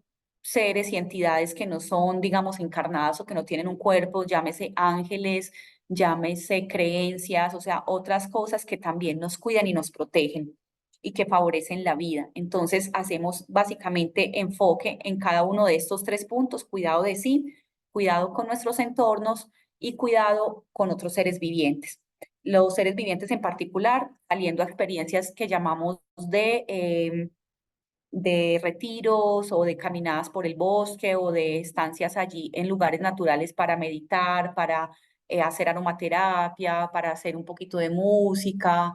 seres y entidades que no son, digamos, encarnadas o que no tienen un cuerpo, llámese ángeles, llámese creencias, o sea, otras cosas que también nos cuidan y nos protegen y que favorecen la vida. Entonces, hacemos básicamente enfoque en cada uno de estos tres puntos: cuidado de sí, cuidado con nuestros entornos y cuidado con otros seres vivientes. Los seres vivientes en particular, saliendo a experiencias que llamamos de retiros o de caminadas por el bosque o de estancias allí en lugares naturales para meditar, para hacer aromaterapia, para hacer un poquito de música,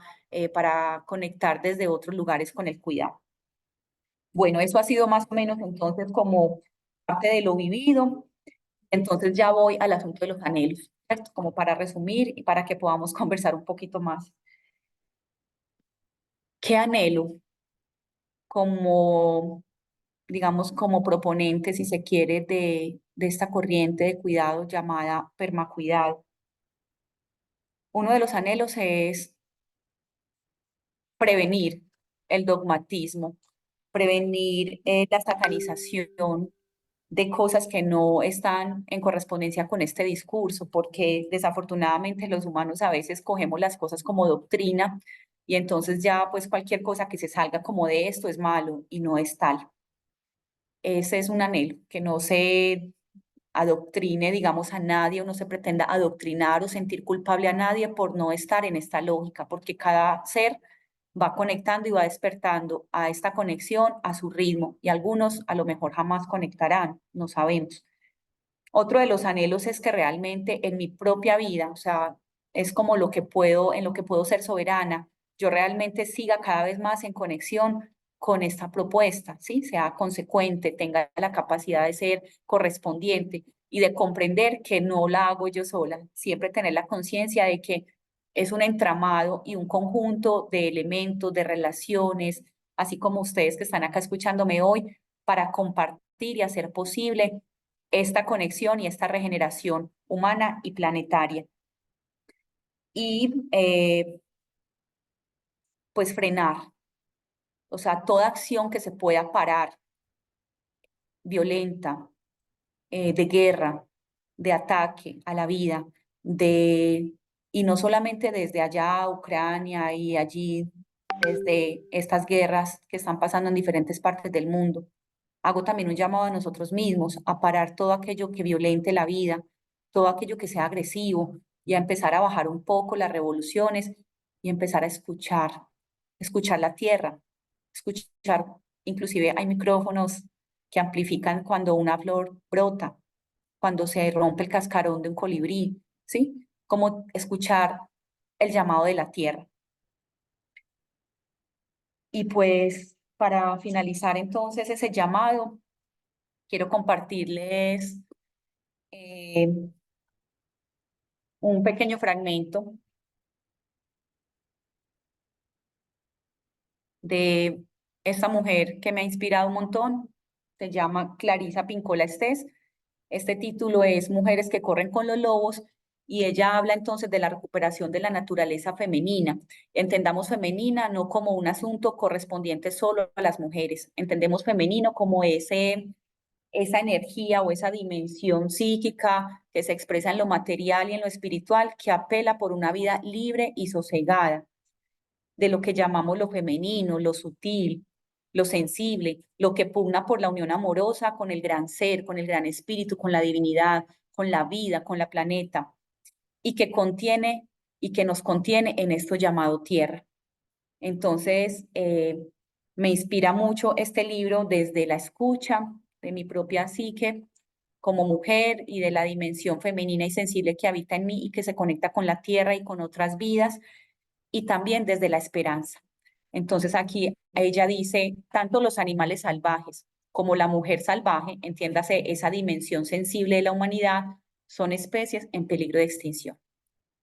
para conectar desde otros lugares con el cuidado. Bueno, eso ha sido más o menos entonces como parte de lo vivido. Entonces ya voy al asunto de los anhelos, ¿cierto? Como para resumir y para que podamos conversar un poquito más. ¿Qué anhelo? Como digamos, como proponente, si se quiere, de esta corriente de cuidado llamada permacuidado. Uno de los anhelos es prevenir el dogmatismo, prevenir la satanización de cosas que no están en correspondencia con este discurso, porque desafortunadamente los humanos a veces cogemos las cosas como doctrina y entonces ya pues cualquier cosa que se salga como de esto es malo y no es tal. Ese es un anhelo, que no se adoctrine, digamos, a nadie o no se pretenda adoctrinar o sentir culpable a nadie por no estar en esta lógica, porque cada ser va conectando y va despertando a esta conexión a su ritmo y algunos a lo mejor jamás conectarán, no sabemos. Otro de los anhelos es que realmente en mi propia vida, o sea, es como lo que puedo, en lo que puedo ser soberana, yo realmente siga cada vez más en conexión con esta propuesta, ¿sí? Sea consecuente, tenga la capacidad de ser correspondiente y de comprender que no la hago yo sola, siempre tener la conciencia de que es un entramado y un conjunto de elementos, de relaciones, así como ustedes que están acá escuchándome hoy, para compartir y hacer posible esta conexión y esta regeneración humana y planetaria. Y pues frenar, o sea, toda acción que se pueda parar, violenta, de guerra, de ataque a la vida, y no solamente desde allá, Ucrania y allí, desde estas guerras que están pasando en diferentes partes del mundo. Hago también un llamado a nosotros mismos a parar todo aquello que violente la vida, todo aquello que sea agresivo y a empezar a bajar un poco las revoluciones y empezar a escuchar la tierra, escuchar, inclusive hay micrófonos que amplifican cuando una flor brota, cuando se rompe el cascarón de un colibrí, ¿sí? Como escuchar el llamado de la tierra. Y pues para finalizar entonces ese llamado, quiero compartirles eh, un pequeño fragmento de esta mujer que me ha inspirado un montón. Se llama Clarisa Pincola Estés. Este título es Mujeres que corren con los lobos y ella habla entonces de la recuperación de la naturaleza femenina. Entendamos femenina no como un asunto correspondiente solo a las mujeres. Entendemos femenino como esa energía o esa dimensión psíquica que se expresa en lo material y en lo espiritual, que apela por una vida libre y sosegada, de lo que llamamos lo femenino, lo sutil, lo sensible, lo que pugna por la unión amorosa con el gran ser, con el gran espíritu, con la divinidad, con la vida, con la planeta, y que contiene y que nos contiene en esto llamado tierra. Entonces, me inspira mucho este libro desde la escucha de mi propia psique como mujer y de la dimensión femenina y sensible que habita en mí y que se conecta con la tierra y con otras vidas, y también desde la esperanza. Entonces aquí ella dice, tanto los animales salvajes como la mujer salvaje, entiéndase esa dimensión sensible de la humanidad, son especies en peligro de extinción.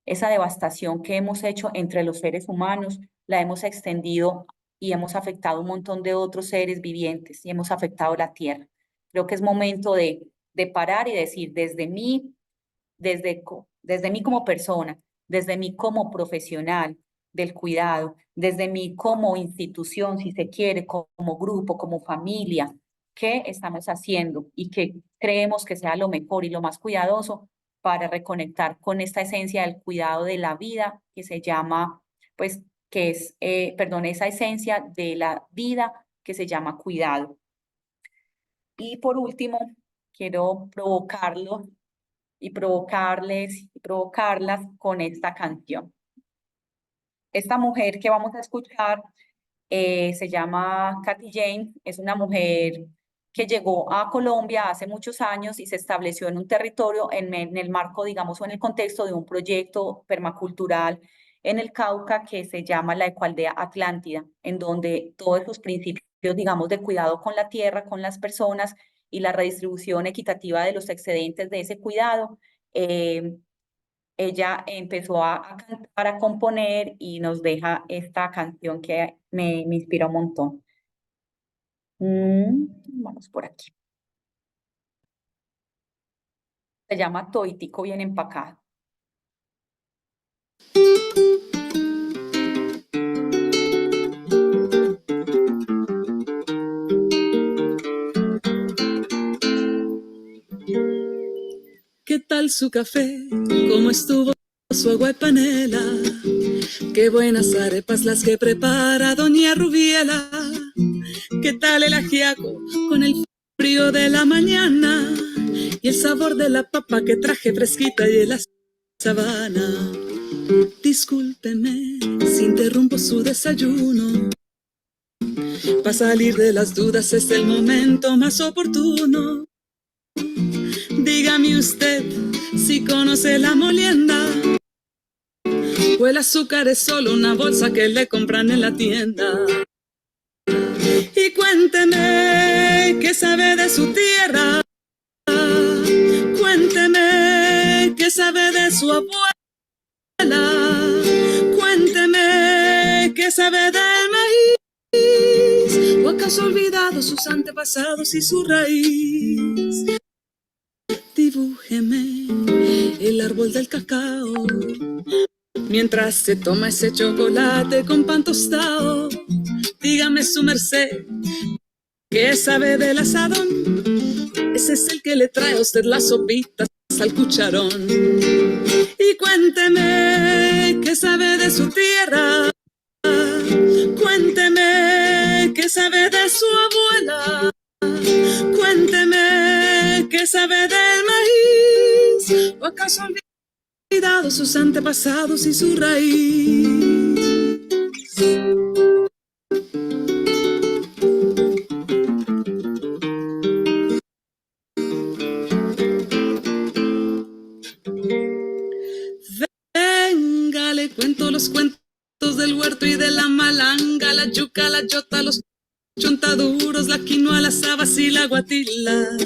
Esa devastación que hemos hecho entre los seres humanos la hemos extendido y hemos afectado a un montón de otros seres vivientes y hemos afectado la tierra. Creo que es momento de parar y decir, desde mí como persona, desde mí como profesional del cuidado, desde mí como institución, si se quiere, como grupo, como familia, qué estamos haciendo y qué creemos que sea lo mejor y lo más cuidadoso para reconectar con esta esencia del cuidado de la vida que se llama, pues, que es, perdón, esa esencia de la vida que se llama cuidado. Y por último, quiero provocarlo y provocarles y provocarlas con esta canción. Esta mujer que vamos a escuchar se llama Katy Jane, es una mujer que llegó a Colombia hace muchos años y se estableció en un territorio en el marco, digamos, o en el contexto de un proyecto permacultural en el Cauca que se llama la Ecoaldea Atlántida, en donde todos los principios, digamos, de cuidado con la tierra, con las personas y la redistribución equitativa de los excedentes de ese cuidado, ella empezó a cantar, a componer y nos deja esta canción que me inspira un montón. Vamos por aquí. Se llama Toitico bien empacado. ¿Qué tal su café? ¿Cómo estuvo su agua y panela? Qué buenas arepas las que prepara doña Rubiela. ¿Qué tal el ajiaco con el frío de la mañana? Y el sabor de la papa que traje fresquita y de la sabana. Discúlpeme si interrumpo su desayuno. Para salir de las dudas es el momento más oportuno. Dígame usted si conoce la molienda o el azúcar es solo una bolsa que le compran en la tienda. Y cuénteme qué sabe de su tierra, cuénteme qué sabe de su abuela, cuénteme qué sabe del maíz, o acaso ha olvidado sus antepasados y su raíz. Dibújeme el árbol del cacao mientras se toma ese chocolate con pan tostado. Dígame su merced, ¿qué sabe del asadón? Ese es el que le trae a usted las sopitas al cucharón. Y cuénteme qué sabe de su tierra, cuénteme qué sabe de su abuela, cuénteme qué sabe del maíz, o acaso ha olvidado sus antepasados y su raíz. Venga, le cuento los cuentos del huerto y de la malanga, la yuca, la yota, los chontaduros, la quinoa, las habas y la guatila.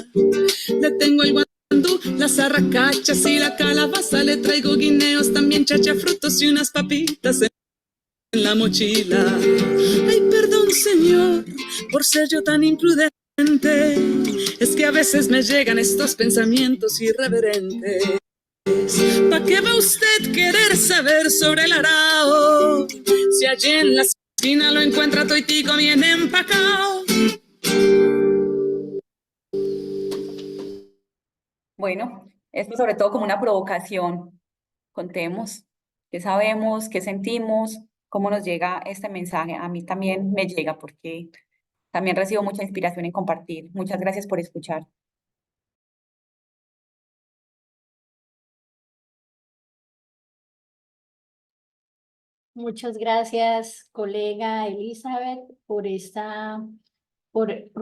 Le tengo el guandú, las arracachas y la calabaza, le traigo guineos, también chachafrutos y unas papitas en la mochila. Ay, perdón, señor, por ser yo tan imprudente, es que a veces me llegan estos pensamientos irreverentes. ¿Pa' qué va usted querer saber sobre el arao? Si allí en la esquina lo encuentra toitico bien empacado. Bueno, esto sobre todo como una provocación. Contemos qué sabemos, qué sentimos, cómo nos llega este mensaje. A mí también me llega porque también recibo mucha inspiración en compartir. Muchas gracias por escuchar. Muchas gracias, colega Elizabeth, por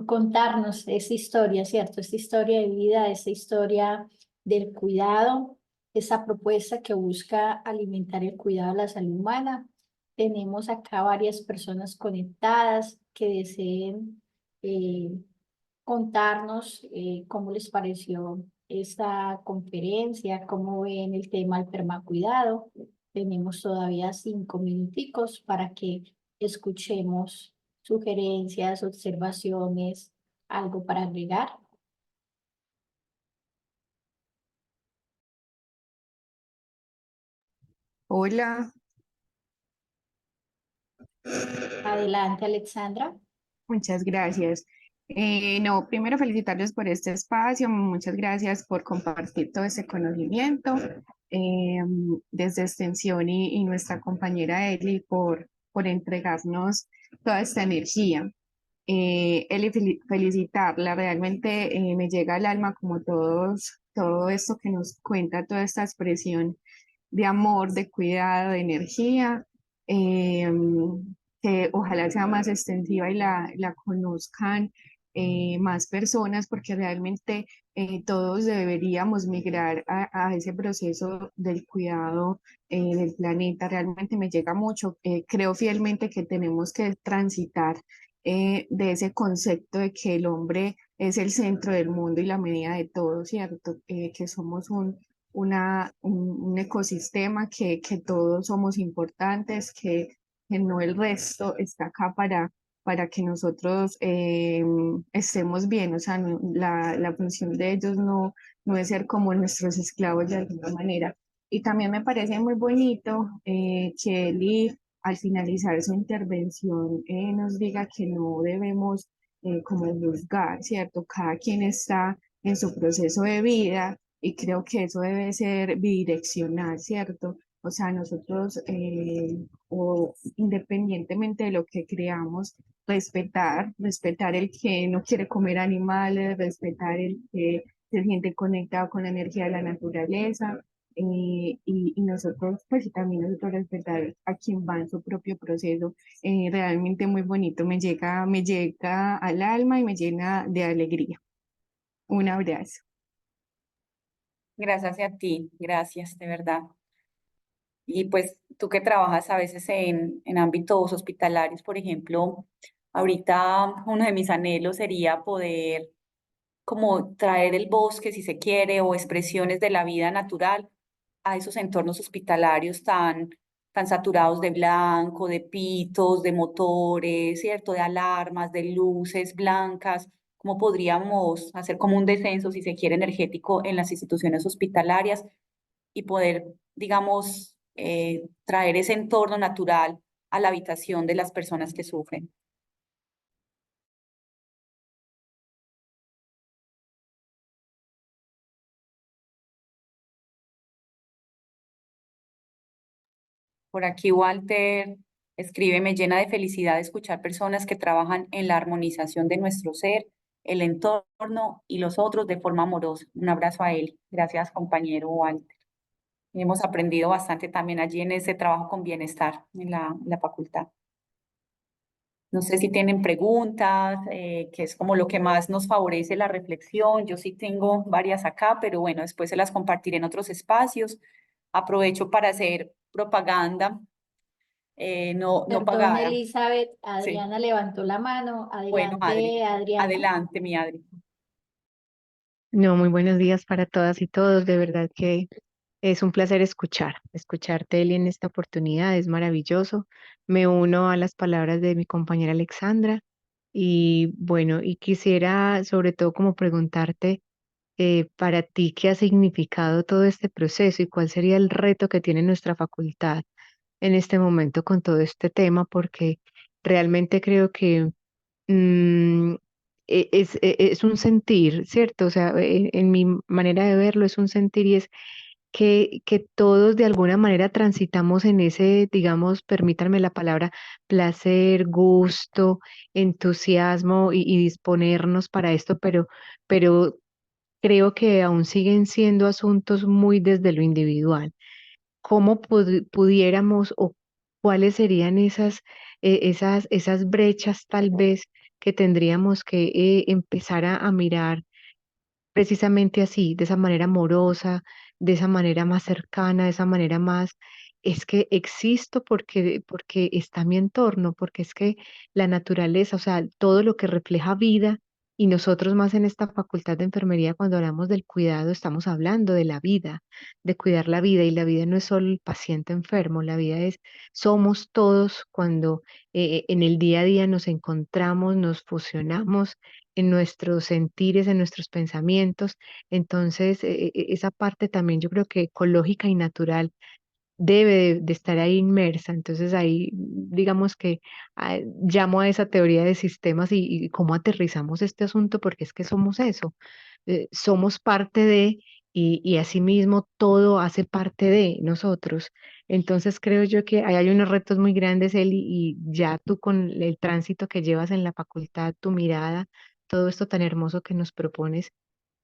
contarnos esa historia, ¿cierto? Esta historia de vida, esa historia del cuidado, esa propuesta que busca alimentar el cuidado de la salud humana. Tenemos acá varias personas conectadas que deseen contarnos cómo les pareció esta conferencia, cómo ven el tema del permacuidado. Tenemos todavía 5 minuticos para que escuchemos sugerencias, observaciones, algo para agregar. Hola, Adelante, Alexandra. muchas gracias. No, primero felicitarles por este espacio, muchas gracias por compartir todo este conocimiento, desde Extensión y nuestra compañera Eli por entregarnos toda esta energía. Eli, felicitarla, realmente me llega al alma como todo esto que nos cuenta, toda esta expresión de amor, de cuidado, de energía, que ojalá sea más extensiva y la conozcan más personas, porque realmente todos deberíamos migrar a ese proceso del cuidado del planeta. Realmente me llega mucho. Creo fielmente que tenemos que transitar de ese concepto de que el hombre es el centro del mundo y la medida de todo, ¿cierto? Que somos un ecosistema, que todos somos importantes, que no el resto está acá para que nosotros estemos bien. O sea, la función de ellos no es ser como nuestros esclavos de alguna manera. Y también me parece muy bonito que Eli, al finalizar su intervención, nos diga que no debemos como juzgar, ¿cierto? Cada quien está en su proceso de vida y creo que eso debe ser bidireccional, ¿cierto? O sea, nosotros, o independientemente de lo que creamos, respetar el que no quiere comer animales, respetar el que se siente conectado con la energía de la naturaleza, y nosotros, pues y también nosotros respetar a quien va en su propio proceso, realmente muy bonito, me llega al alma y me llena de alegría. Un abrazo. Gracias a ti, gracias, de verdad. Y pues tú que trabajas a veces en ámbitos hospitalarios, por ejemplo, ahorita uno de mis anhelos sería poder como traer el bosque, si se quiere, o expresiones de la vida natural a esos entornos hospitalarios tan saturados de blanco, de pitos, de motores, ¿cierto? De alarmas, de luces blancas. ¿Cómo podríamos hacer como un descenso, si se quiere, energético en las instituciones hospitalarias y poder, digamos, traer ese entorno natural a la habitación de las personas que sufren? Por aquí Walter escribe: me llena de felicidad escuchar personas que trabajan en la armonización de nuestro ser, el entorno y los otros de forma amorosa. Un abrazo a él. Gracias, compañero Walter. Hemos aprendido bastante también allí en ese trabajo con bienestar en la facultad. No sé si tienen preguntas, que es como lo que más nos favorece la reflexión. Yo sí tengo varias acá, pero bueno, después se las compartiré en otros espacios. Aprovecho para hacer propaganda no Perdón, pagada. Elizabeth, Sí. Adriana levantó la mano. Bueno, Adri, Adelante, Adriana. adelante, mi Adri. No, muy buenos días para todas y todos. De verdad que es un placer escucharte, Eli, en esta oportunidad. Es maravilloso. Me uno a las palabras de mi compañera Alexandra y bueno, y quisiera sobre todo como preguntarte para ti qué ha significado todo este proceso y cuál sería el reto que tiene nuestra facultad en este momento con todo este tema, porque realmente creo que mm, es un sentir, ¿cierto? O sea, en mi manera de verlo es un sentir y es que todos de alguna manera transitamos en ese, digamos, permítanme la palabra, placer, gusto, entusiasmo y disponernos para esto, pero creo que aún siguen siendo asuntos muy desde lo individual. ¿Cómo pudiéramos o cuáles serían esas brechas tal vez que tendríamos que empezar a mirar precisamente así, de esa manera amorosa, de esa manera más cercana, de esa manera más, es que existo porque está mi entorno, porque es que la naturaleza, o sea, todo lo que refleja vida, y nosotros más en esta facultad de enfermería, cuando hablamos del cuidado, estamos hablando de la vida, de cuidar la vida, y la vida no es solo el paciente enfermo, la vida es, somos todos cuando en el día a día nos encontramos, nos fusionamos en nuestros sentires, en nuestros pensamientos. Entonces, esa parte también yo creo que ecológica y natural debe de estar ahí inmersa. Entonces ahí digamos que llamo a esa teoría de sistemas y cómo aterrizamos este asunto, porque es que somos eso, somos parte de, y asimismo todo hace parte de nosotros. Entonces creo yo que ahí hay unos retos muy grandes, Eli, y ya tú con el tránsito que llevas en la facultad, tu mirada, todo esto tan hermoso que nos propones,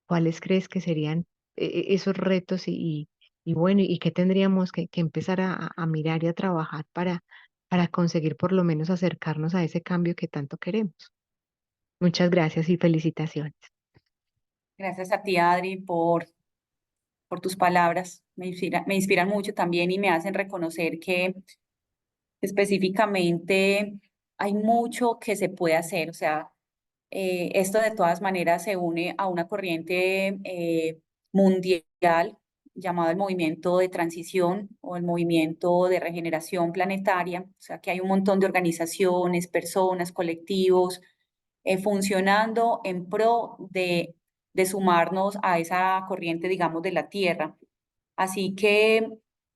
¿cuáles crees que serían esos retos y bueno, y qué tendríamos que empezar a mirar y a trabajar para conseguir por lo menos acercarnos a ese cambio que tanto queremos? Muchas gracias y felicitaciones. Gracias a ti, Adri, por tus palabras. Me inspiran mucho también y me hacen reconocer que específicamente hay mucho que se puede hacer. O sea, esto de todas maneras se une a una corriente mundial llamado el movimiento de transición o el movimiento de regeneración planetaria, o sea que hay un montón de organizaciones, personas, colectivos funcionando en pro de sumarnos a esa corriente, digamos, de la Tierra. Así que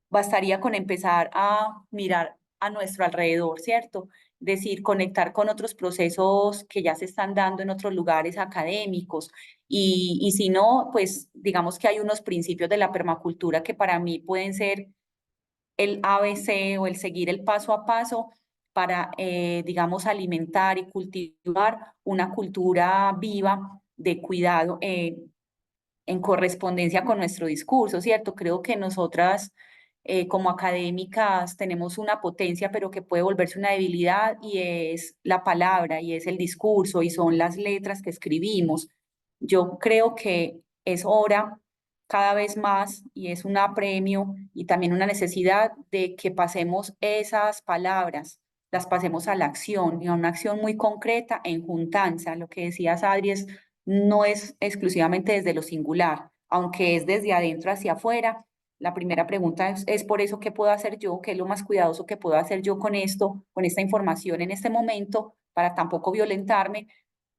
bastaría con empezar a mirar a nuestro alrededor, ¿cierto? Decir, conectar con otros procesos que ya se están dando en otros lugares académicos. Y si no, pues digamos que hay unos principios de la permacultura que para mí pueden ser el ABC o el seguir el paso a paso para, digamos, alimentar y cultivar una cultura viva de cuidado en correspondencia con nuestro discurso, ¿cierto? Creo que nosotras como académicas tenemos una potencia, pero que puede volverse una debilidad y es la palabra y es el discurso y son las letras que escribimos. Yo creo que es hora cada vez más y es un apremio y también una necesidad de que pasemos esas palabras, las pasemos a la acción y a una acción muy concreta en juntanza. Lo que decías, Adri, no es exclusivamente desde lo singular, aunque es desde adentro hacia afuera. La primera pregunta es por eso, ¿qué puedo hacer yo? ¿Qué es lo más cuidadoso que puedo hacer yo con esto, con esta información en este momento, para tampoco violentarme?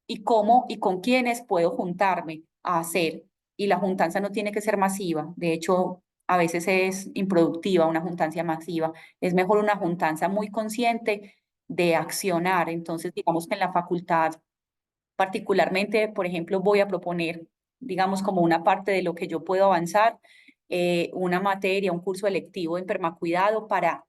¿Y cómo y con quiénes puedo juntarme a hacer? Y la juntanza no tiene que ser masiva. De hecho, a veces es improductiva una juntancia masiva. Es mejor una juntanza muy consciente de accionar. Entonces, digamos que en la facultad particularmente, por ejemplo, voy a proponer, digamos, como una parte de lo que yo puedo avanzar, una materia, un curso electivo en permacuidado para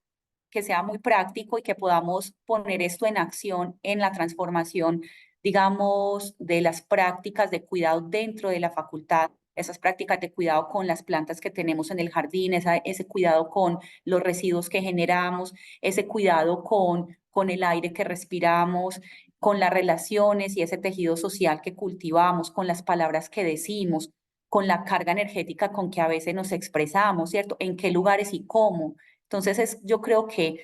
que sea muy práctico y que podamos poner esto en acción en la transformación, digamos, de las prácticas de cuidado dentro de la facultad, esas prácticas de cuidado con las plantas que tenemos en el jardín, ese cuidado con los residuos que generamos, ese cuidado con el aire que respiramos, con las relaciones y ese tejido social que cultivamos, con las palabras que decimos, con la carga energética con que a veces nos expresamos, ¿cierto? En qué lugares y cómo. Entonces, yo creo que,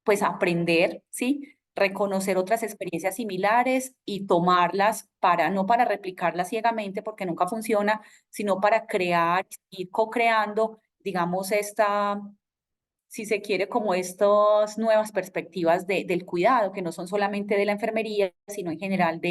pues, aprender, ¿sí? Reconocer otras experiencias similares y tomarlas para, no para replicarlas ciegamente, porque nunca funciona, sino para crear, ir co-creando, digamos, si se quiere, como estas nuevas perspectivas del cuidado, que no son solamente de la enfermería, sino en general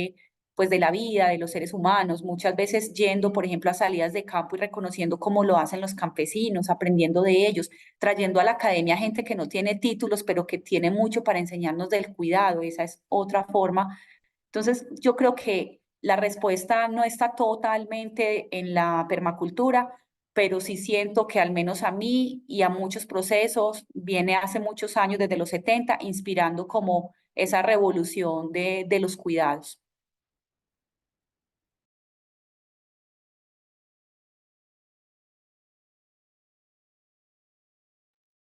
pues de la vida, de los seres humanos, muchas veces yendo, por ejemplo, a salidas de campo y reconociendo cómo lo hacen los campesinos, aprendiendo de ellos, trayendo a la academia gente que no tiene títulos, pero que tiene mucho para enseñarnos del cuidado. Esa es otra forma. Entonces, yo creo que la respuesta no está totalmente en la permacultura, pero sí siento que al menos a mí y a muchos procesos viene hace muchos años, desde los 70, inspirando como esa revolución de los cuidados.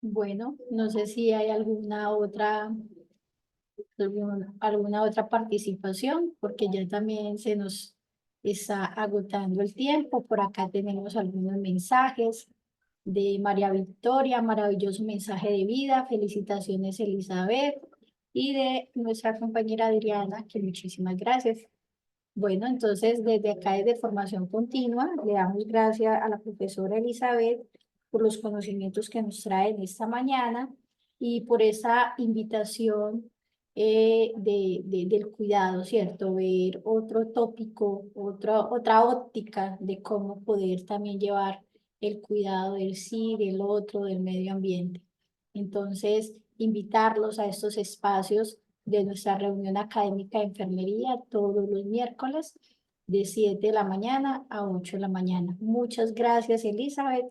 Bueno, no sé si hay alguna otra participación, porque ya también se nos está agotando el tiempo. Por acá tenemos algunos mensajes de María Victoria, maravilloso mensaje de vida, felicitaciones Elizabeth, y de nuestra compañera Adriana, que muchísimas gracias. Bueno, entonces desde acá, desde Formación Continua, le damos gracias a la profesora Elizabeth por los conocimientos que nos trae en esta mañana y por esa invitación del cuidado, ¿cierto? Ver otro tópico, otra óptica de cómo poder también llevar el cuidado del sí, del otro, del medio ambiente. Entonces, invitarlos a estos espacios de nuestra reunión académica de enfermería todos los miércoles de 7 de la mañana a 8 de la mañana. Muchas gracias, Elizabeth.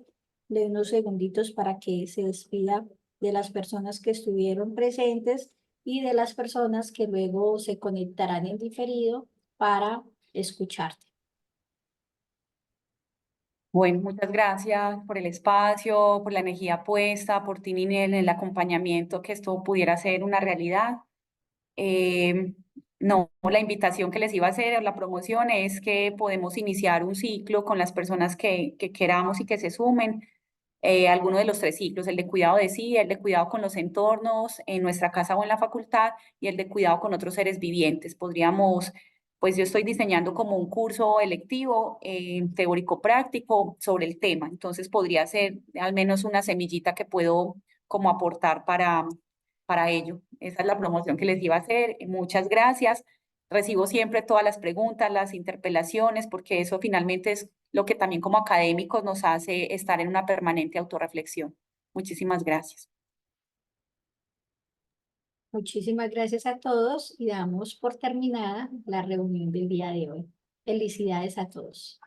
Le doy unos segunditos para que se despida de las personas que estuvieron presentes y de las personas que luego se conectarán en diferido para escucharte. Bueno, muchas gracias por el espacio, por la energía puesta, por ti, Ninel, en el acompañamiento, que esto pudiera ser una realidad. No, la invitación que les iba a hacer, la promoción, es que podemos iniciar un ciclo con las personas que queramos y que se sumen. Alguno de los 3 ciclos, el de cuidado de sí, el de cuidado con los entornos en nuestra casa o en la facultad y el de cuidado con otros seres vivientes. Podríamos pues yo estoy diseñando como un curso electivo teórico-práctico sobre el tema. Entonces podría ser al menos una semillita que puedo como aportar para ello. Esa es la promoción que les iba a hacer. Muchas gracias. Recibo siempre todas las preguntas, las interpelaciones, porque eso finalmente es lo que también como académicos nos hace estar en una permanente autorreflexión. Muchísimas gracias. Muchísimas gracias a todos y damos por terminada la reunión del día de hoy. Felicidades a todos.